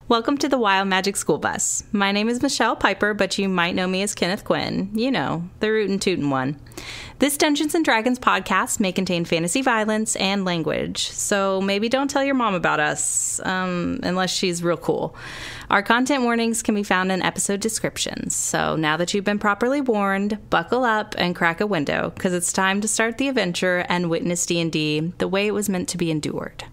Welcome to the Wild Magic School Bus. My name is Michelle Piper, but you might know me as Kenneth Quinn. You know, the rootin' tootin' one. This Dungeons & Dragons podcast may contain fantasy violence and language, so maybe don't tell your mom about us, unless she's real cool. Our content warnings can be found in episode descriptions, so now that you've been properly warned, buckle up and crack a window, because it's time to start the adventure and witness D&D the way it was meant to be endured.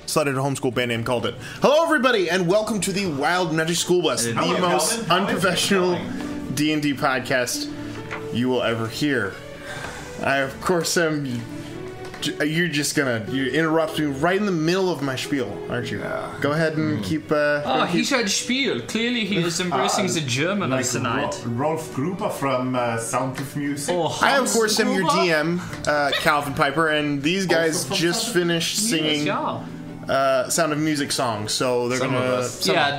Started a homeschool band name, called it. Hello, everybody, and welcome to the Wild Magic School Bus, the most unprofessional D&D podcast you will ever hear. I, of course, am. You're interrupt me right in the middle of my spiel, aren't you? Yeah. Go ahead and keep. He said spiel. Clearly, he is embracing the German like tonight. Rolf Gruber from Sound of Music. I, of course, am your DM, Calvin Piper, and these guys just finished singing. Sound of Music song, so they're gonna.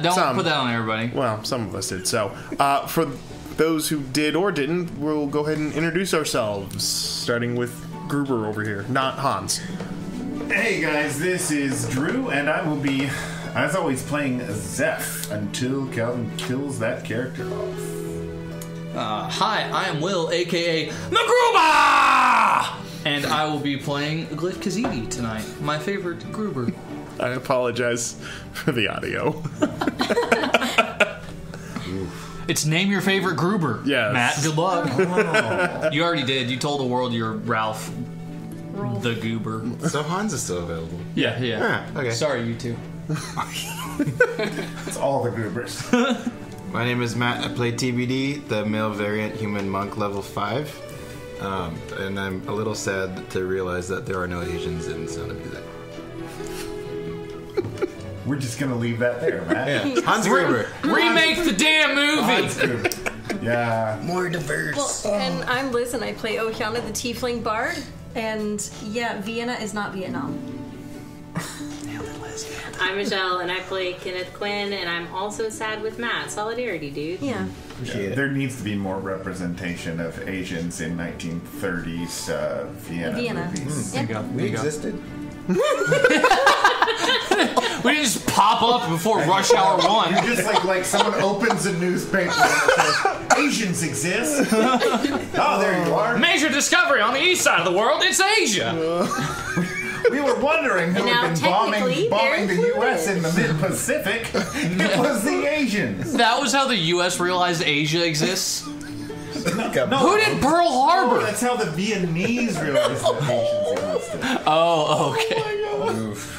Don't put that on everybody. Well, some of us did. So, for those who did or didn't, we'll go ahead and introduce ourselves, starting with Gruber over here, not Hans. Hey guys, this is Drew, and I will be, as always, playing Zeph until Calvin kills that character off. Hi, I am Will, aka McGruber, and I will be playing Glyph Kazidi tonight, my favorite Gruber. I apologize for the audio. It's name your favorite Gruber. Yes. Matt, good luck. Oh. You already did. You told the world you're Ralph the Goober. So Hans is still available. Yeah. Okay. Sorry, you two. It's all the Goobers. My name is Matt. I play TBD, the male variant human monk level 5. And I'm a little sad to realize that there are no Asians in Sound of Music. We're just gonna leave that there, Matt. Yeah. Hans Gruber. Remake the damn movie! Hans Gruber. Yeah. More diverse. Well, and I'm Liz, and I play Ohiana, the Tiefling Bard. And yeah, Vienna is not Vietnam. Nailed it, Liz. I'm Michelle, and I play Kenneth Quinn, and I'm also sad with Matt. Solidarity, dude. Yeah. There needs to be more representation of Asians in 1930s Vienna movies. We existed. We didn't just pop up before Rush Hour 1. You're just like someone opens a newspaper and says, Asians exist. Oh, there you are. Major discovery on the east side of the world, it's Asia. We were wondering who had been bombing the U.S. in the mid-Pacific. It was the Asians. That was how the U.S. realized Asia exists? No, who did Pearl Harbor? That's how the Vietnamese realized that Asians existed. Oh, okay. Oh my God.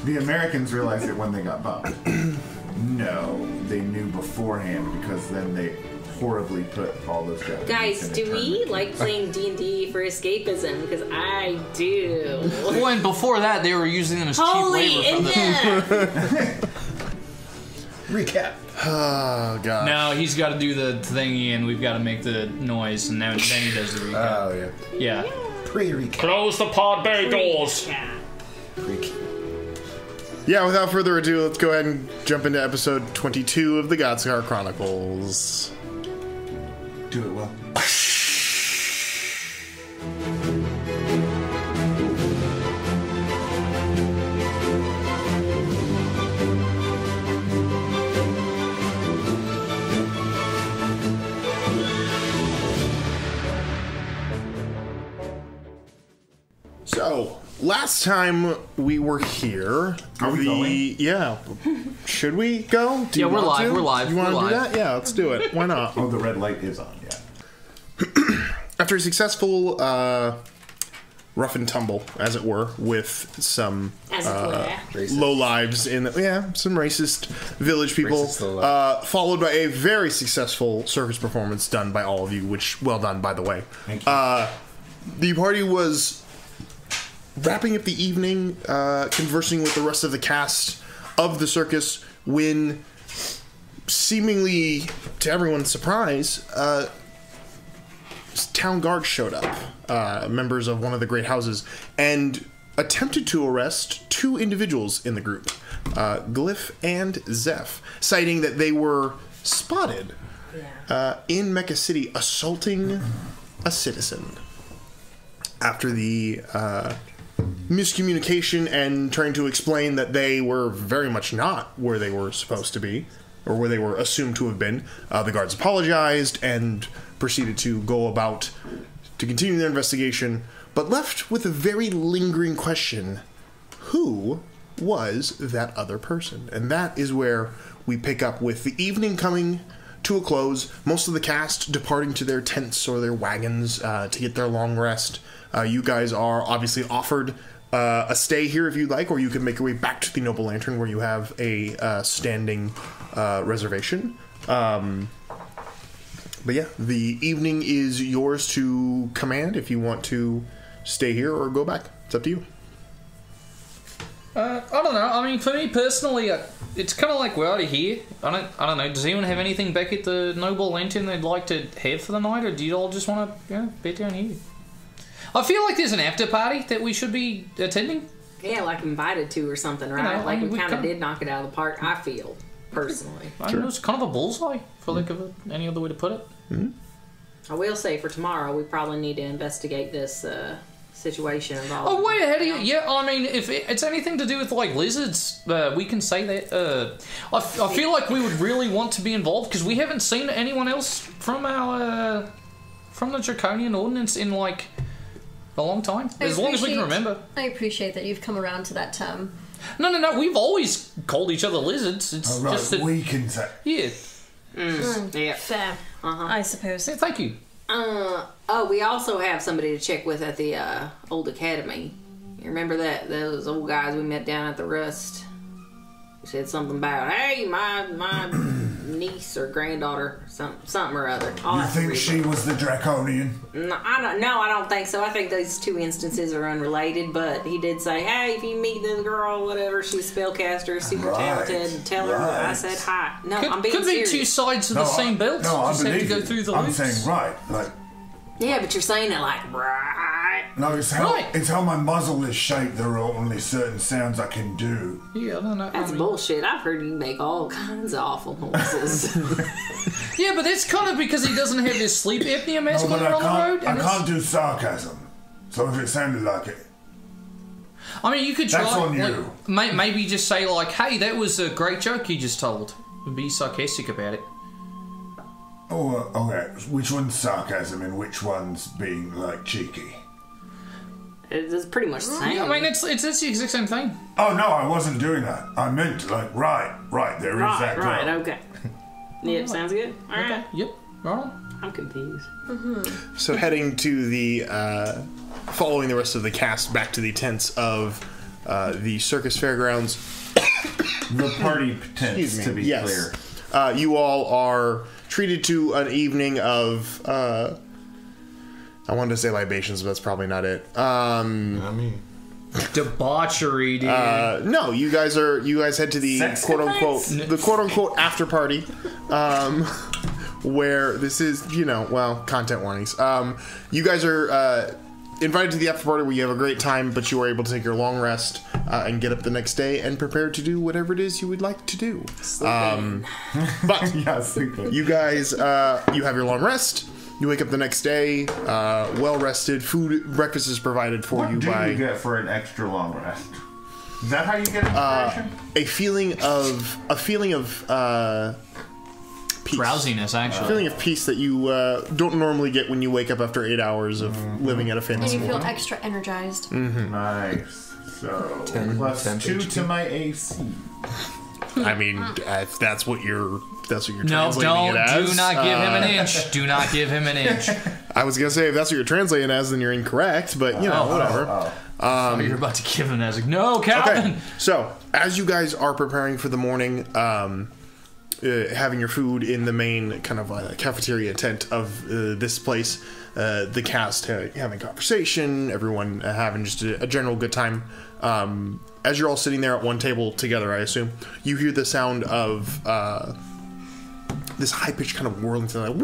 The Americans realized it when they got bombed. No, they knew beforehand because then they horribly put all those Japanese Guys, in do we like playing D&D for escapism? Because I do. Well, and before that, they were using them as cheap labor from the... Recap. Oh, God. Now he's got to do the thingy, and we've got to make the noise, and then he does the recap. Oh, yeah. Yeah. Pre-recap. Close the pod bay doors. Yeah, without further ado, let's go ahead and jump into episode 22 of the Godscar Chronicles. Do it well. So, last time we were here, Are we going? Yeah. Should we go? Do Yeah, you we're want live, to? we're live, You want we're to do live. that? Yeah, let's do it. Why not? Oh, the red light is on, yeah. After a successful rough and tumble, as it were, with some low lives in some racist village people, followed by a very successful circus performance done by all of you, which well done, by the way. Thank you. The party was wrapping up the evening, conversing with the rest of the cast of the circus, when seemingly to everyone's surprise, town guards showed up, members of one of the great houses, and attempted to arrest 2 individuals in the group, Glyph and Zeph, citing that they were spotted in Meka City assaulting a citizen. After the miscommunication and trying to explain that they were very much not where they were supposed to be, or where they were assumed to have been, the guards apologized and proceeded to go about to continue their investigation, but left with a very lingering question: who was that other person? And that is where we pick up with the evening coming to a close, most of the cast departing to their tents or their wagons to get their long rest. You guys are obviously offered a stay here if you'd like, or you can make your way back to the Noble Lantern where you have a standing reservation. But yeah, the evening is yours to command if you want to stay here or go back. It's up to you. I don't know. I mean, for me personally, it's kind of like we're already here. I don't know. Does anyone have anything back at the Noble Lantern they'd like to have for the night, or do you all just want to bed down here? I feel like there's an after party that we should be attending. Yeah, like invited to or something, right? You know, like we kind of did knock it out of the park, I feel, personally. I mean, it was kind of a bullseye, for lack of any other way to put it. Mm-hmm. I will say for tomorrow, we probably need to investigate this situation involved. Oh, wait, ahead of you. Yeah, I mean, if it's anything to do with, like, lizards, we can say that. I feel like we would really want to be involved, because we haven't seen anyone else from from the Draconian Ordinance in, like, a long time. As long as we can remember. I appreciate that you've come around to that term. No, we've always called each other lizards. It's right, just that... we can say. Yeah. Yeah. Fair, I suppose. Yeah, thank you. We also have somebody to check with at the old academy. You remember that? Those old guys we met down at the Rust? He said something about, hey, my niece or granddaughter, something or other. You think she was the Draconian? No, I don't think so. I think those 2 instances are unrelated, but he did say, hey, if you meet this girl, whatever, she's a spellcaster, super talented, tell her that I said hi. No, I'm being serious. Could be 2 sides of the same belt. No, I just have to believe go you. through the I'm loops. saying right, like... Yeah, but you're saying it like, right. No, it's how, Right. it's how my muzzle is shaped. There are only certain sounds I can do. Yeah, I don't know. That's bullshit. I've heard you make all kinds of awful noises. Yeah, but it's kind of because he doesn't have his sleep apnea mask No, on but the road. I can't do sarcasm. So if it sounded like it... I mean, you could try. That's on you. Like, maybe just say, like, hey, that was a great joke you just told. And be sarcastic about it. Oh, okay. Which one's sarcasm and which one's being, like, cheeky? It's pretty much the same. Yeah, I mean, it's the exact same thing. Oh, no, I wasn't doing that. I meant, like, right, there is that girl. Right, okay. Yep, sounds good. All right. Okay, yep, right on. I'm confused. So heading to the, following the rest of the cast back to the tents of the circus fairgrounds. The party tents, to be clear. You all are treated to an evening of, I wanted to say libations, but that's probably not it. I mean, Debauchery, dude. No, you guys head to the quote unquote after party, where this is, content warnings. You guys are invited to the after party where you have a great time, but you are able to take your long rest and get up the next day and prepare to do whatever it is you would like to do. But you guys, you have your long rest. You wake up the next day, well rested. Breakfast is provided for you by. What do you get for an extra long rest? Is that how you get inspiration? A feeling of peace. Drowsiness, actually. A feeling of peace that you don't normally get when you wake up after 8 hours of living at a fantasy And you feel world. extra energized. Mm-hmm. Nice. So 10 plus 2 HP. to my AC. I mean, if that's what you're translating No, it as. do not give him an inch. Do not give him an inch. I was gonna say if that's what you're translating it as, then you're incorrect. But whatever. You're about to give him that. No, Calvin. Okay. So as you guys are preparing for the morning, having your food in the main kind of cafeteria tent of this place, the cast having conversation, everyone having just a general good time. As you're all sitting there at one table together, I assume, you hear the sound of this high-pitched kind of whirling sound,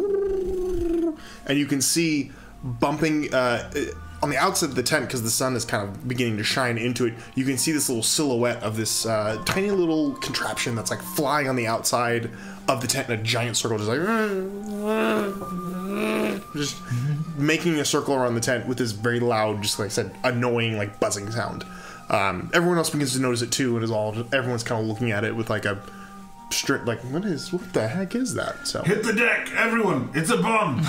and you can see bumping on the outside of the tent, because the sun is kind of beginning to shine into it, you can see this little silhouette of this tiny little contraption that's like flying on the outside of the tent in a giant circle, just making a circle around the tent with this very loud, just like I said, annoying, like buzzing sound. Everyone else begins to notice it too, and everyone's kind of looking at it with like a strict, like, what the heck is that? So hit the deck, everyone! It's a bomb.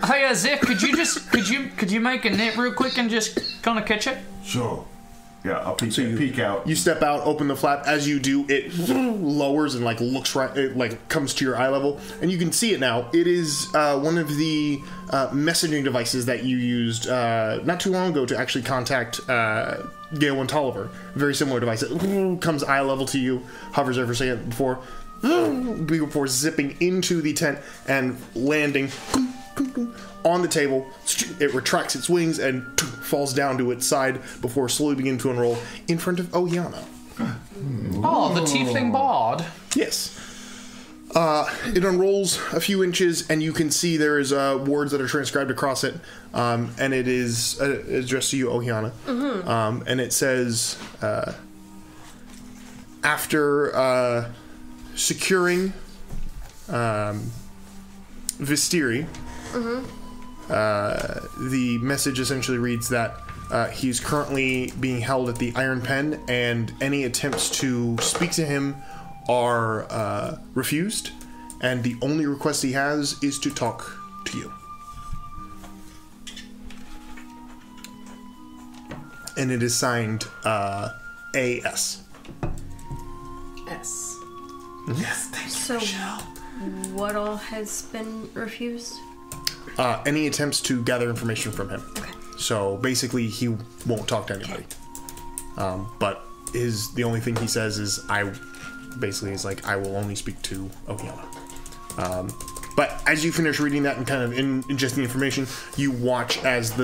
Hey, Zip, could you make a net real quick and just kind of catch it? Sure. Yeah, I'll peek out. You step out, open the flap. As you do, it lowers and like looks right. It like comes to your eye level, and you can see it now. It is one of the messaging devices that you used not too long ago to actually contact Gale and Tolliver. Very similar device. It comes eye level to you, hovers there for a second before zipping into the tent and landing on the table. It retracts its wings and falls down to its side before slowly beginning to unroll in front of Ohiana. Oh, the tiefling bard. Yes. It unrolls a few inches, and you can see there is words that are transcribed across it, and it is addressed to you, Ohiana. Mm-hmm. And it says, after securing Vistiri, the message essentially reads that he's currently being held at the Iron Pen, and any attempts to speak to him are refused, and the only request he has is to talk to you. And it is signed A.S. S. Yes, thanks, Michelle. What all has been refused? Any attempts to gather information from him. Okay. So basically, he won't talk to anybody. But the only thing he says is, I will only speak to Ohiana. But as you finish reading that and kind of ingest the information, you watch as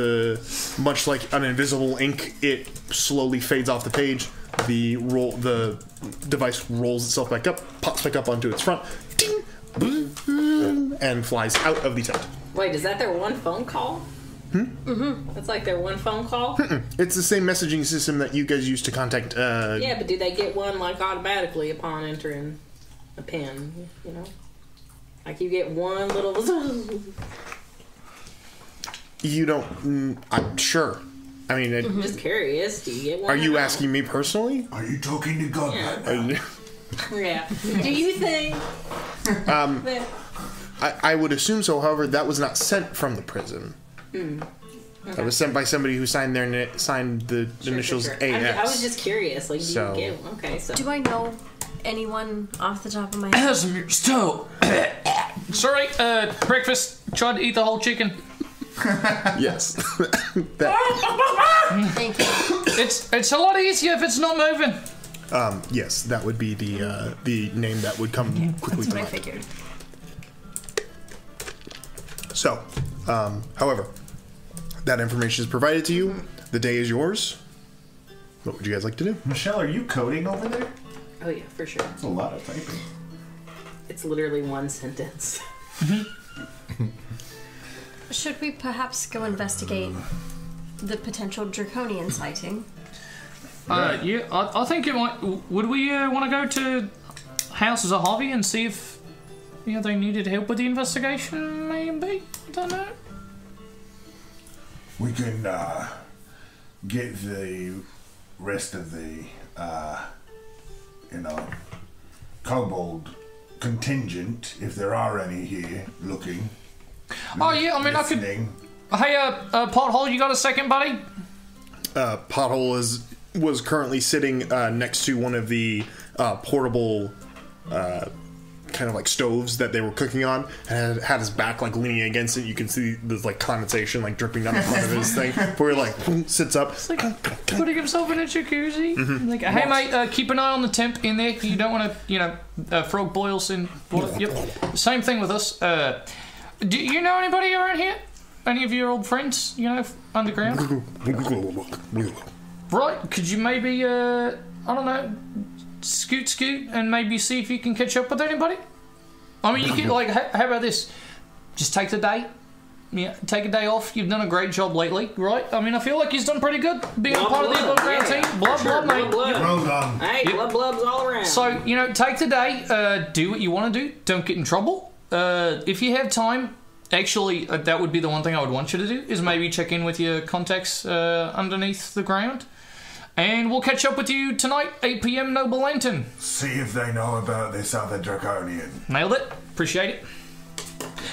much like an invisible ink, it slowly fades off the page. The device rolls itself back up, pops back up onto its front, ding, and flies out of the tent. Wait, is that their one phone call? Mm-hmm. That's like their one phone call? It's the same messaging system that you guys use to contact... yeah, but do they get one, like, automatically upon entering a pen, you know? Like, you get one little... You don't... I'm sure. I mean... I'm just curious. Do you get one? Are you asking me personally? Are you talking to God right now? Yeah. Do you think... I would assume so. However, that was not sent from the prison. Okay. That was sent by somebody who signed the initials AS. I was just curious. Like, do you get one? Okay, so... Do I know anyone off the top of my head? Sorry, breakfast. Tried to eat the whole chicken. Yes. Thank you. It's a lot easier if it's not moving. Yes, that would be the name that would come quickly to mind. That's what I figured. So, however, that information is provided to you. The day is yours. What would you guys like to do? Michelle, are you coding over there? Oh yeah, for sure. That's a lot of typing. It's literally one sentence. Should we perhaps go investigate the potential Draconian sighting? Yeah, I think it might... Would we want to go to House as a hobby and see if they needed help with the investigation, maybe? I don't know. We can get the rest of the, kobold contingent, if there are any here, looking. Oh, yeah, I mean, listening. I could... Hey, Pothole, you got a second, buddy? Pothole was currently sitting next to one of the portable... kind of like stoves that they were cooking on, and had his back like leaning against it. You can see there's like condensation like dripping down the front of his thing before he like sits up. It's like putting himself in a jacuzzi. Mm-hmm. Like, hey mate, keep an eye on the temp in there. You don't want to, frog boils in water. Yep. Same thing with us. Do you know anybody around here? Any of your old friends, underground? Right, could you maybe, I don't know, scoot and maybe see if you can catch up with anybody? I mean, you could, like, how about this? Just take the day, take a day off. You've done a great job lately, right? I mean, I feel like he's done pretty good being a part of the above ground team. Blood, mate. Well done. Hey, blubs all around. So, take the day, do what you want to do. Don't get in trouble. If you have time, actually, that would be the one thing I would want you to do, is maybe check in with your contacts underneath the ground. And we'll catch up with you tonight, 8 p.m. Noble Lantern. See if they know about this other Draconian. Nailed it. Appreciate it.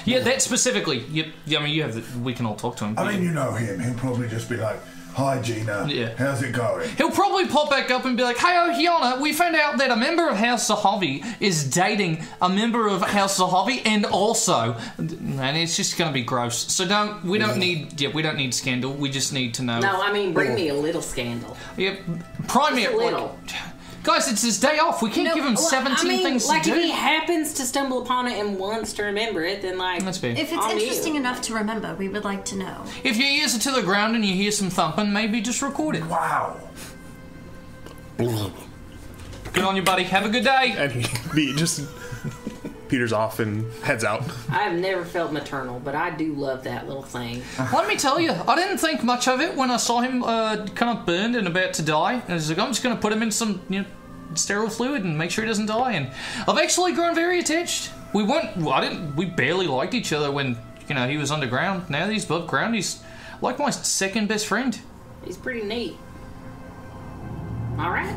Yeah, that specifically. I mean, you have we can all talk to him. I mean, you know him. He'll probably just be like, "Hi, Gina. Yeah. How's it going?" He'll probably pop back up and be like, "Hey, Ohiana, we found out that a member of House Sahavi is dating a member of House Sahavi, and also," and it's just going to be gross. So we don't need scandal. We just need to know. No, I mean, bring me a little scandal. Yeah, prime me Just a little. Guys, it's his day off. We can't give him 17 things to do. If he happens to stumble upon it and wants to remember it, then That's fair. If it's interesting enough to remember, we would like to know. If your ears are to the ground and you hear some thumping, maybe just record it. Wow. Good on you, buddy. Have a good day. And he just peters off and heads out. I have never felt maternal, but I do love that little thing. Let me tell you, I didn't think much of it when I saw him kind of burned and about to die. And I was like, I'm just going to put him in some sterile fluid and make sure he doesn't die. And I've actually grown very attached. We barely liked each other when he was underground. Now that he's above ground, he's like my second best friend. He's pretty neat. All right.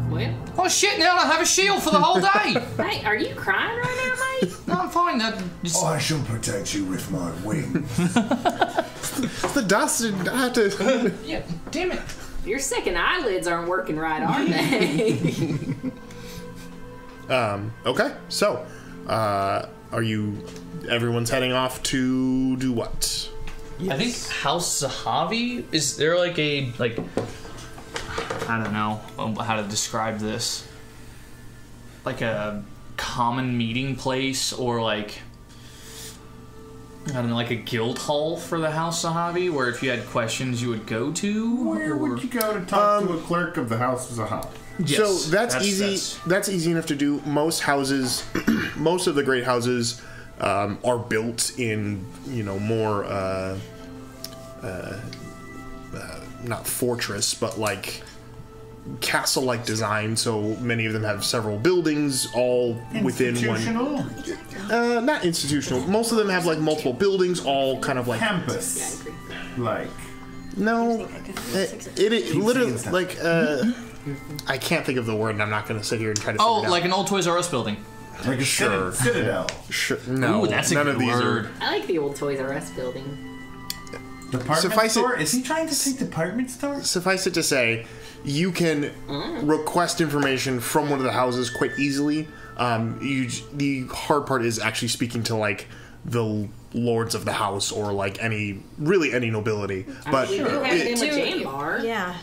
Well. Oh shit! Now I have a shield for the whole day. Hey, are you crying right now, mate? No, I'm fine. I shall protect you with my wings. It's the dust. I have to. Yeah, damn it. Your second eyelids aren't working right, are they? Okay, so, everyone's heading off to do what? Yes. I think House Sahavi, is there I don't know how to describe this. Like a common meeting place, or I don't know, like a guild hall for the House Sahavi, where if you had questions you would go to? Where would you go to talk to a clerk of the House Sahavi? Yes, so that's easy. That's easy enough to do. Most houses, most of the great houses, are built in more not fortress, but castle-like design. So many of them have several buildings, all within one. Not institutional. Most of them have multiple buildings, all kind of campus. No, it literally I can't think of the word, and I'm not going to sit here and try to. Oh, like an old Toys R Us building. Like a citadel. Sure. No, ooh, that's none a of good these word. I like the old Toys R Us building. Department store? Is he trying to say department store? Suffice it to say, you can request information from one of the houses quite easily. The hard part is actually speaking to the lords of the house, or any nobility. But we do have them with Jambar. Yeah.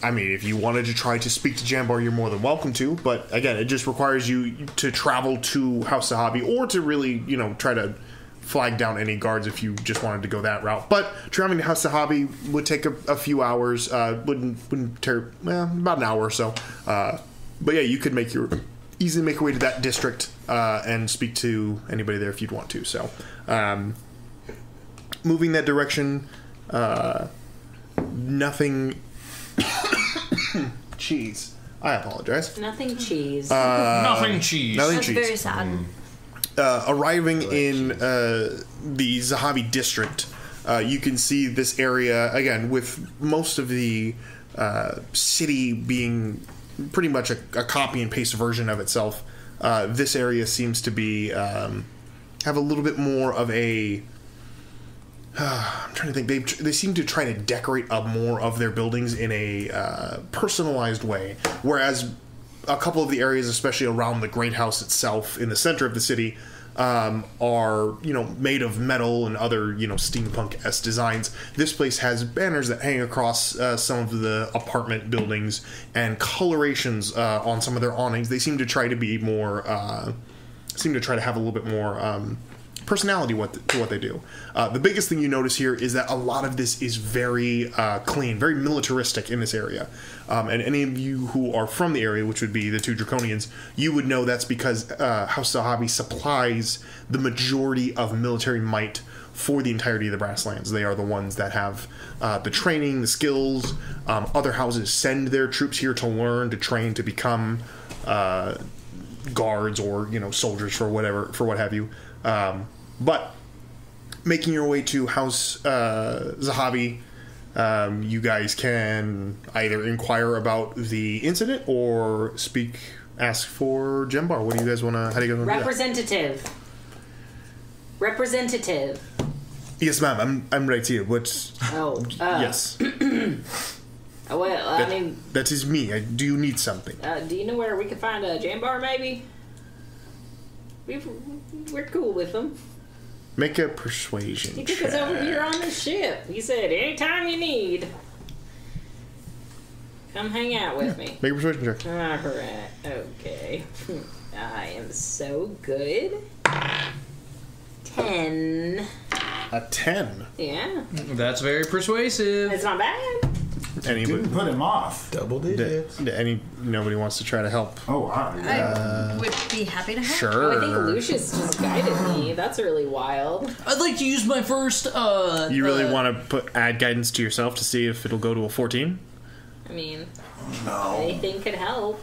I mean, if you wanted to try to speak to Jambar, you're more than welcome to. But again, it just requires you to travel to House Sahavi, or to really, try to flag down any guards if you just wanted to go that route. But traveling to House Sahavi would take a few hours. Wouldn't take about an hour or so. But yeah, you could easily make your way to that district and speak to anybody there if you'd want to. So, moving that direction, nothing. Cheese. I apologize. Nothing cheese. Nothing cheese. Nothing That's cheese. very sad. Arriving in the Zahavi district, you can see this area, again, with most of the city being pretty much a copy and paste version of itself. This area seems to be have a little bit more of a... I'm trying to think. They seem to try to decorate up more of their buildings in a personalized way, whereas a couple of the areas, especially around the Great House itself in the center of the city, are made of metal and other steampunk-esque designs. This place has banners that hang across some of the apartment buildings and colorations on some of their awnings. They seem to try to be more. Seem to try to have a little bit more personality to what they do. The biggest thing you notice here is that a lot of this is very clean, very militaristic in this area. And any of you who are from the area, which would be the two Draconians, you would know that's because House Zahavi supplies the majority of military might for the entirety of the Brasslands. They are the ones that have the training, the skills. Other houses send their troops here to learn, to train, to become guards or soldiers for what have you. But making your way to House Zahavi, you guys can either inquire about the incident or ask for Jembar. What do you guys want to? How do you guys want to do that? Representative. Yes, ma'am. I'm right here. Yes. Well, I mean, that is me. Do you need something? Do you know where we can find a Jambar? Maybe. We're cool with them. Make a persuasion He took us over here on the ship. He said, anytime you need, come hang out with me. Make a persuasion check. Alright, okay. I am so good. 10. A 10. Yeah. That's very persuasive. It's not bad. Anybody Didn't put him off. Double digits. Nobody wants to try to help. Oh, I would be happy to help. Sure. Oh, I think Lucius just guided me. That's really wild. I'd like to use my first. You really want to add guidance to yourself to see if it'll go to a 14? I mean, no. anything could help.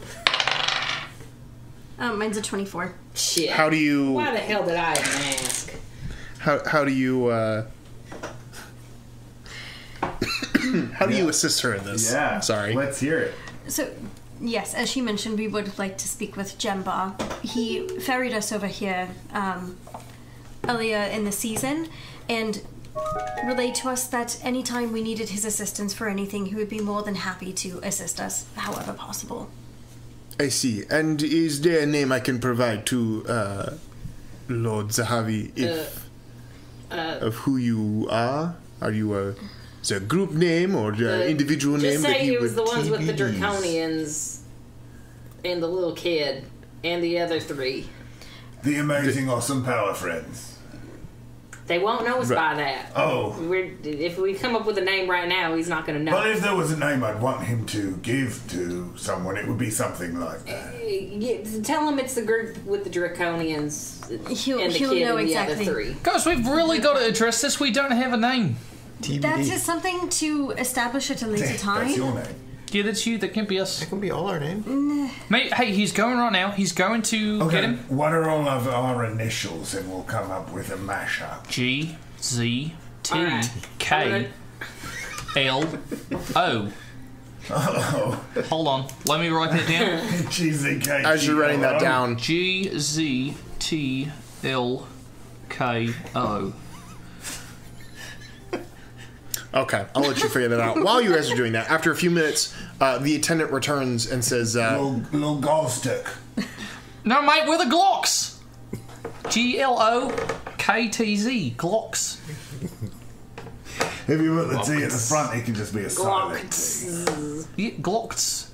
Mine's a 24. Shit. How do you? Why the hell did I ask? How do you? How do you assist her in this? Yeah. Sorry. Let's hear it. So, yes, as she mentioned, we would like to speak with Jembar. He ferried us over here earlier in the season and relayed to us that anytime we needed his assistance for anything, he would be more than happy to assist us, however possible. I see. And is there a name I can provide to Lord Zahavi of who you are? Are you is it a group name or individual name? Just that say he it was would the ones with the TBDs. Draconians and the little kid and the other three. The amazing, awesome power friends. They won't know us by that. Oh. If we come up with a name right now, he's not going to know. But if there was a name I'd want him to give to someone, it would be something like that. Tell him it's the group with the Draconians He'll and the kid know and the exactly. other three. Guys, we've really got to address this. We don't have a name. TBD. That is something to establish at a later time. That's your name. Yeah, that's you. That can be us. That can be all our name. Mate, hey, he's going right now. He's going to Okay, get him. what are all of our initials, and we'll come up with a mashup. G Z T Alright. K L O. Oh, Hold on. Let me write that down. GZK. As you're writing that down, G Z T L K O. okay, I'll let you figure that out. While you guys are doing that, after a few minutes, the attendant returns and says, Little golf stick. No, mate, we're the Glocks. GLOKTZ. Glocks. If you put the T at the front, it can just be a silent T. Yeah, Glocks.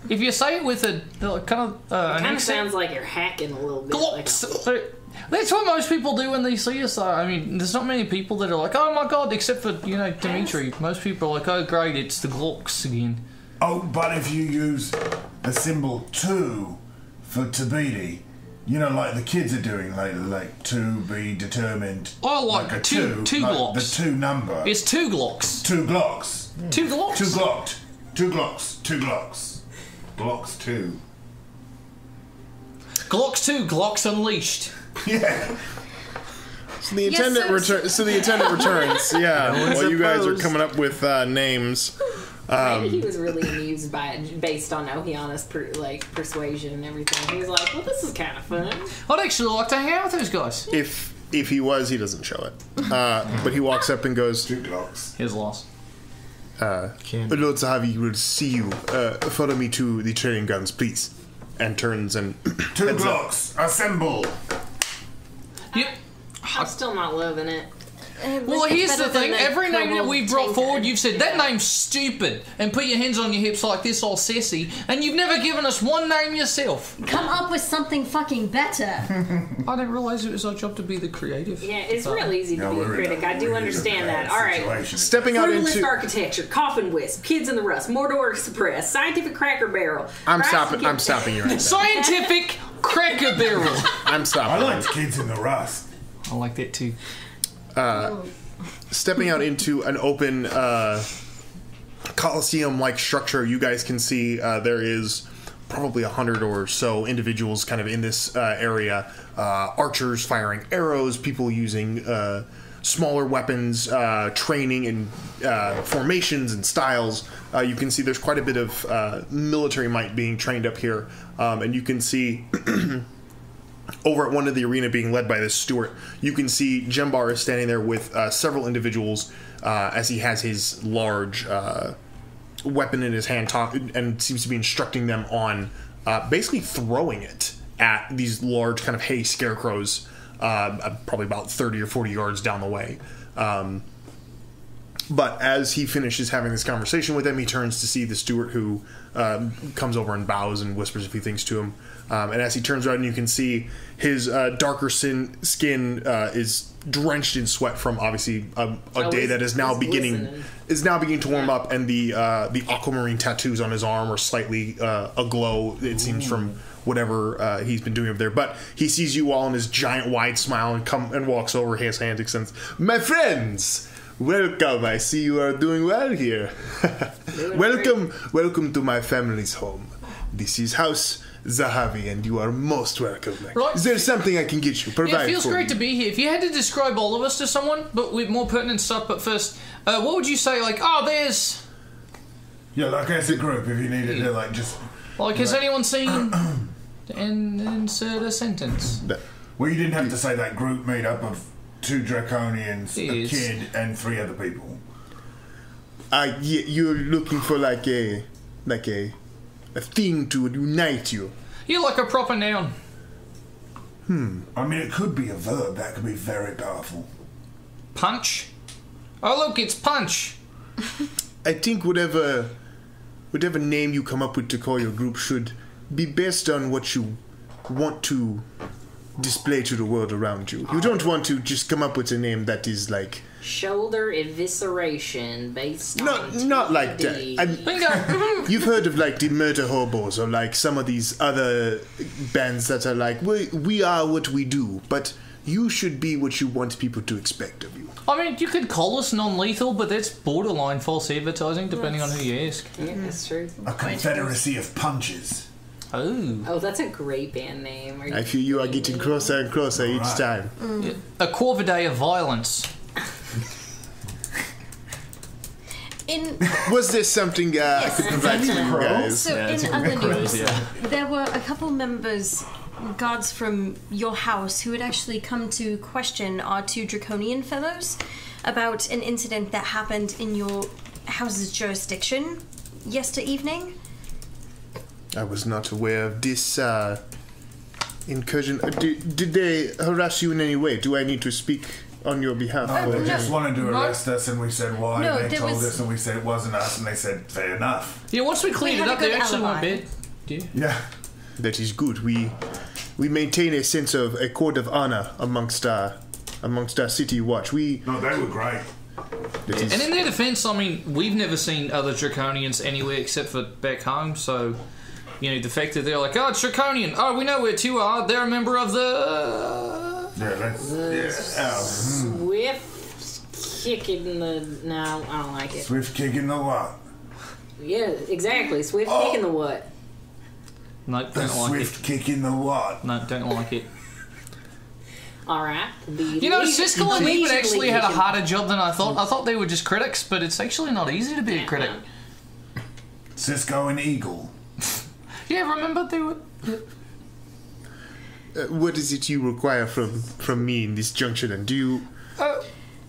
If you say it with a kind of an Kind of accent, sounds like you're hacking a little bit. Glocks. Like That's what most people do when they see us. I mean, there's not many people that are like, "Oh my god," except for Dimitri. Most people are like, "Oh great, it's the Glocks again." Oh, but if you use a symbol 2 for Tabidi, like the kids are doing, like to be determined. Oh, like a two like Glocks. The 2 number. It's 2 Glocks. 2 Glocks. 2 Glocks. 2 Glocked. 2 Glocks. 2 Glocks. Glocks 2. Glocks 2. Glocks unleashed. Yeah. so the attendant returns. Yeah, while you guys are opposed. coming up with names. maybe he was really amused by it based on Ohiana's persuasion and everything. He was like, well, this is kind of fun. I'd actually like to hang out with those guys. If he was, he doesn't show it. But he walks up and goes, 2 Glocks. His loss. Lord Zahavi will see you. Follow me to the training grounds, please. And turns and 2 heads up. Glocks. Assemble. Yep. I'm still not loving it. Well, here's the thing. Every name that we've brought forward, you've said, that name's stupid, and put your hands on your hips like this all sassy, and you've never given us one name yourself. Come up with something fucking better. I didn't realise it was our job to be the creative. Yeah, it's real easy to be a critic. I do understand that. All right. Stepping out Brutalist into... architecture, coffin wisp, kids in the rust, Mordor Express, scientific Cracker Barrel. I'm stopping you right now. Scientific Cracker Barrel. I'm stopping. I liked Kids in the Rust. I like that too. Stepping out into an open Colosseum-like structure, you guys can see there is probably 100 or so individuals kind of in this area. Archers firing arrows, people using smaller weapons, training in formations and styles. You can see there's quite a bit of military might being trained up here. And you can see... over at one of the arena being led by this steward, you can see Jembar is standing there with several individuals as he has his large weapon in his hand and seems to be instructing them on basically throwing it at these large kind of hay scarecrows probably about 30 or 40 yards down the way. But as he finishes having this conversation with them, he turns to see the steward who comes over and bows and whispers a few things to him. And as he turns around, you can see his darker skin is drenched in sweat from obviously a day that is now beginning to warm up, and the aquamarine tattoos on his arm are slightly aglow. It seems from whatever he's been doing up there. But he sees you all in his giant wide smile and walks over. His hand extends. My friends. Welcome, I see you are doing well here. Welcome to my family's home. This is House Zahavi, and you are most welcome. Right. Is there something I can get you? Provide it feels for great you? to be here. If you had to describe all of us to someone, but with more pertinent stuff, but first, what would you say, like, there's... Yeah, like as a group, if you needed to, like, just... Like, has anyone seen... and insert a sentence. Well, you didn't have to say that group made up of 2 Draconians, Yes. a kid, and 3 other people. You're looking for like a thing to unite you. You're like a proper noun. I mean, it could be a verb. That could be very powerful. Punch? Oh, look, it's punch. I think whatever name you come up with to call your group should be based on what you want to display to the world around you. You don't want to just come up with a name that is like Shoulder evisceration based on not like that. Bingo. You've heard of like the murder hobos or like some of these other bands that are like we are what we do, but you should be what you want people to expect of you. I mean, you could call us non-lethal, but that's borderline false advertising, depending on who you ask. Yeah, that's true. A confederacy of punches. Oh, that's a great band name. I feel you are getting closer and closer each time. yeah. A Corvidae of violence. Was there something I could provide to you guys? So in other news, there were a couple members, guards from your house, who had actually come to question our 2 Draconian fellows about an incident that happened in your house's jurisdiction yesterday evening. I was not aware of this incursion. Did they harass you in any way? Do I need to speak on your behalf? They just wanted to arrest us, and we said why. No, they there told was- us, and we said it wasn't us, and they said fair enough. Yeah, once we cleared We it had a up, they good actually weren't alibi. bad. Yeah. Yeah. That is good. We maintain a sense of a code of honor amongst our city watch. No, they were great. That is, And in their defense, I mean, we've never seen other Draconians anywhere except for back home, so, you know, the fact that they're like, oh, it's Draconian. Oh, we know where 2 are. They're a member of the... Yeah, that's Swift kicking the... No, I don't like it. Swift kicking the what? Yeah, exactly. Swift kicking the what? No, The don't like swift kicking the what? it. No, don't like it. All right. You know, Siskel and Eben actually had a harder job than I thought. I thought they were just critics, but it's actually not easy to be a critic. Cisco and Eagle. Yeah, remember they were... what is it you require from me in this juncture? And do you?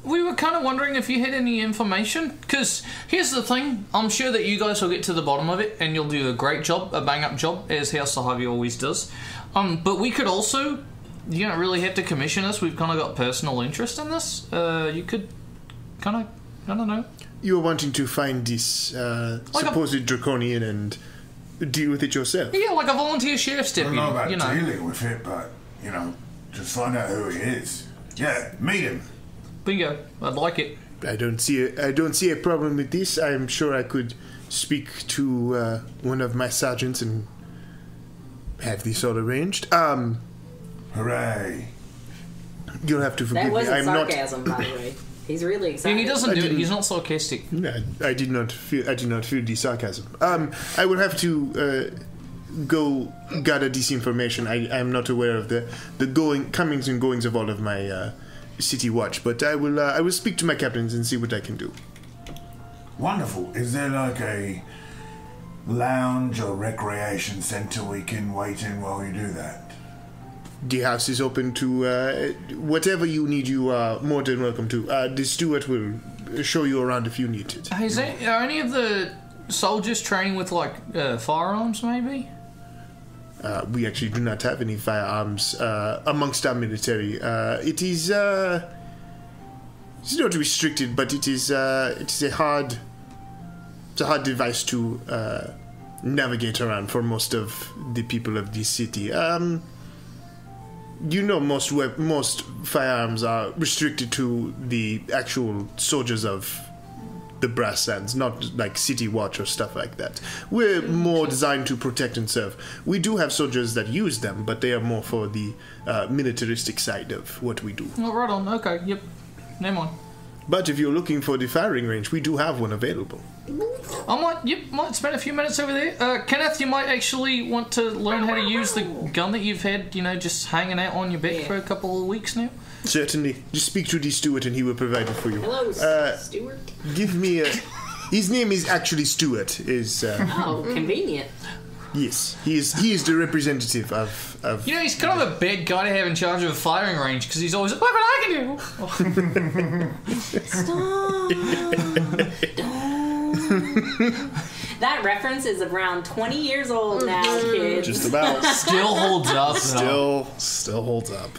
We were kind of wondering if you had any information, because here's the thing, I'm sure that you guys will get to the bottom of it, and you'll do a great job, a bang-up job, as House Sahavi always does. But we could also you don't really have to commission us. We've kind of got personal interest in this. You could kind of, I don't know. You are wanting to find this supposed Draconian and deal with it yourself? Yeah, like a volunteer sheriff's I don't deputy. know about You know. dealing with it, but, just find out who he is. Yeah, meet him. Bingo. I'd like it. I don't see a problem with this. I'm sure I could speak to one of my sergeants and have this all arranged. Hooray. You'll have to forgive That me. wasn't I'm sarcasm, by the way. He's really excited. Yeah, he doesn't do it. didn't- He's not sarcastic. not. I did not feel the sarcasm. I will have to go gather this information. I'm not aware of the comings and goings of all of my city watch, but I will speak to my captains and see what I can do. Wonderful. Is there like a lounge or recreation center we can wait in while you do that? The house is open to whatever you need. You are more than welcome to. The steward will show you around if you need it. Hey, are any of the soldiers training with, like, firearms, maybe? We actually do not have any firearms amongst our military. It is it's not restricted, but it is a hard device to navigate around for most of the people of this city. Most firearms are restricted to the actual soldiers of the brass sands, not like city watch or stuff like that. We're more designed to protect and serve. We do have soldiers that use them, but they are more for the militaristic side of what we do. Oh, right on. Okay, yep. Never mind. But if you're looking for the firing range, we do have one available. Might spend a few minutes over there. Kenneth, you might actually want to learn how to use the gun that you've had, just hanging out on your back for a couple of weeks now. Certainly. Just speak to the steward and he will provide it for you. Hello, Stuart. Give me his name is actually Stuart. Oh, convenient. Yes, he is the representative of. He's kind of a bad guy to have in charge of a firing range because he's always, look what I can do. Stop. That reference is around 20 years old now, kids. Just about. Still holds up. though. Still holds up.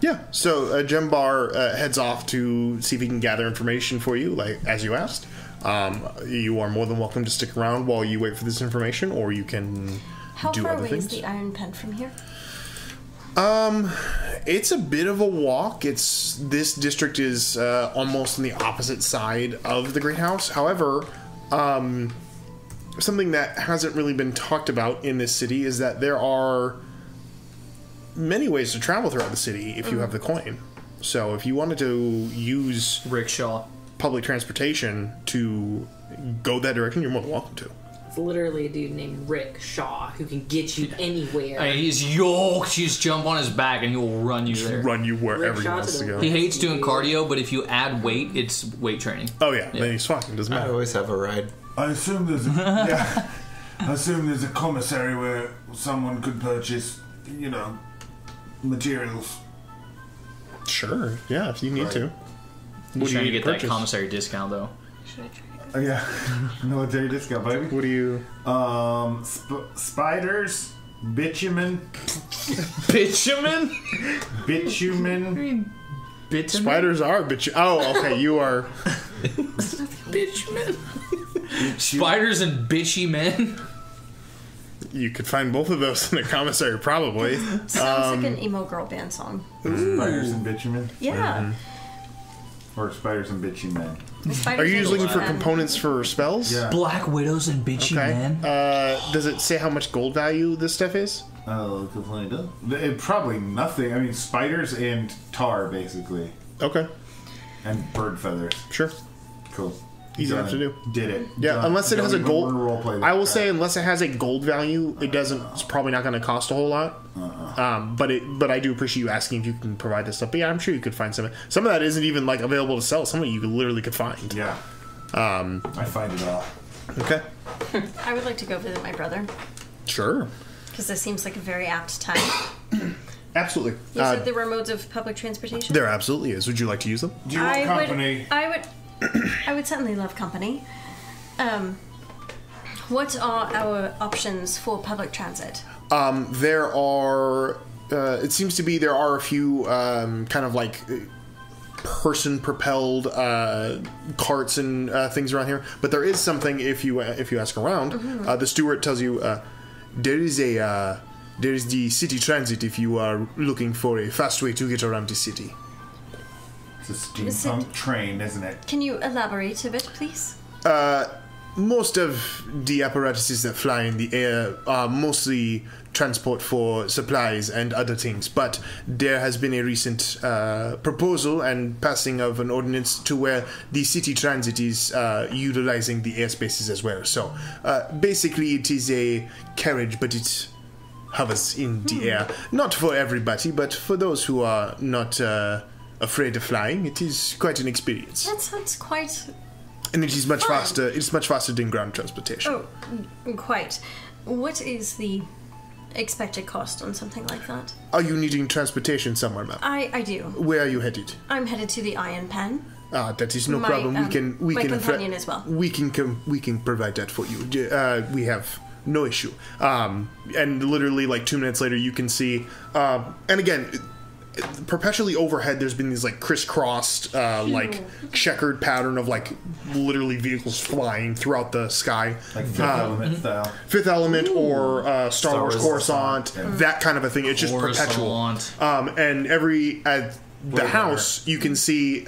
Yeah. So Jembar heads off to see if he can gather information for you, like as you asked. You are more than welcome to stick around while you wait for this information, or you can How do far other away things. is the Iron Pen from here? It's a bit of a walk. This district is almost on the opposite side of the Great House. However, something that hasn't really been talked about in this city is that there are many ways to travel throughout the city if you have the coin. So if you wanted to use Rickshaw. public transportation to go that direction, you're more than welcome to. It's literally a dude named Rick Shaw who can get you anywhere. Hey, he's yoked. You just jump on his back and he'll run you there. Run you wherever he Shot wants to to the go. He hates doing cardio, but if you add weight, it's weight training. Oh yeah, then he's fine. It doesn't I matter. always have a ride. I assume there's a commissary where someone could purchase, materials. Sure. Yeah, if you need Right. to. He's trying to get that purchase? commissary discount, though. Oh, yeah. Military discount, baby. What do you? Spiders, bitumen, Bitumen? Bitumen? Spiders are bitch. Oh, okay. You are. Bitumen? Spiders and bitchy men? You could find both of those in the commissary, probably. Sounds like an emo girl band song. Spiders and bitumen, Yeah. or spiders and bitumen. Are you just looking for components for spells? Yeah. Black widows and bitchy Okay. men? Does it say how much gold value this stuff is? Oh, good find out. Probably nothing. I mean, spiders and tar, basically, Okay. and bird feathers. Sure. Cool. Easy enough to do. Did it. Yeah, Done. unless it Don't has a even gold. wanna roleplay this I will crap. say, unless it has a gold value, it doesn't. It's probably not going to cost a whole lot. But I do appreciate you asking if you can provide this stuff. But yeah, I'm sure you could find some. Some of that isn't even like available to sell. Some of it you literally could find. Yeah. I find it all. Okay. I would like to go visit my brother Sure. because this seems like a very apt time. Absolutely. You said there were modes of public transportation. There absolutely is. Would you like to use them? Do you want company? I would certainly love company. What are our options for public transit? There are it seems to be there are a few kind of like person-propelled carts and things around here, but there is something if you ask around. The steward tells you there is the city transit if you are looking for a fast way to get around the city. It's a steampunk train, isn't it? Can you elaborate a bit, please? Most of the apparatuses that fly in the air are mostly transport for supplies and other things, but there has been a recent proposal and passing of an ordinance to where the city transit is utilizing the airspaces as well. So basically it is a carriage, but it hovers in the air. Not for everybody, but for those who are not afraid of flying, it is quite an experience. That sounds quite... And it is much faster. It's much faster than ground transportation. Oh, quite. What is the expected cost on something like that? Are you needing transportation somewhere, ma'am? I do. Where are you headed? I'm headed to the Iron Pen. That is no My, problem. We my can companion as well. We can provide that for you. We have no issue. And literally, like 2 minutes later, you can see. And again, perpetually overhead, there's been these like crisscrossed, like checkered pattern of like literally vehicles flying throughout the sky, Like Fifth Element style. Fifth Element or Star Wars Coruscant, that kind of a thing. It's just perpetual. And every at the house, you can see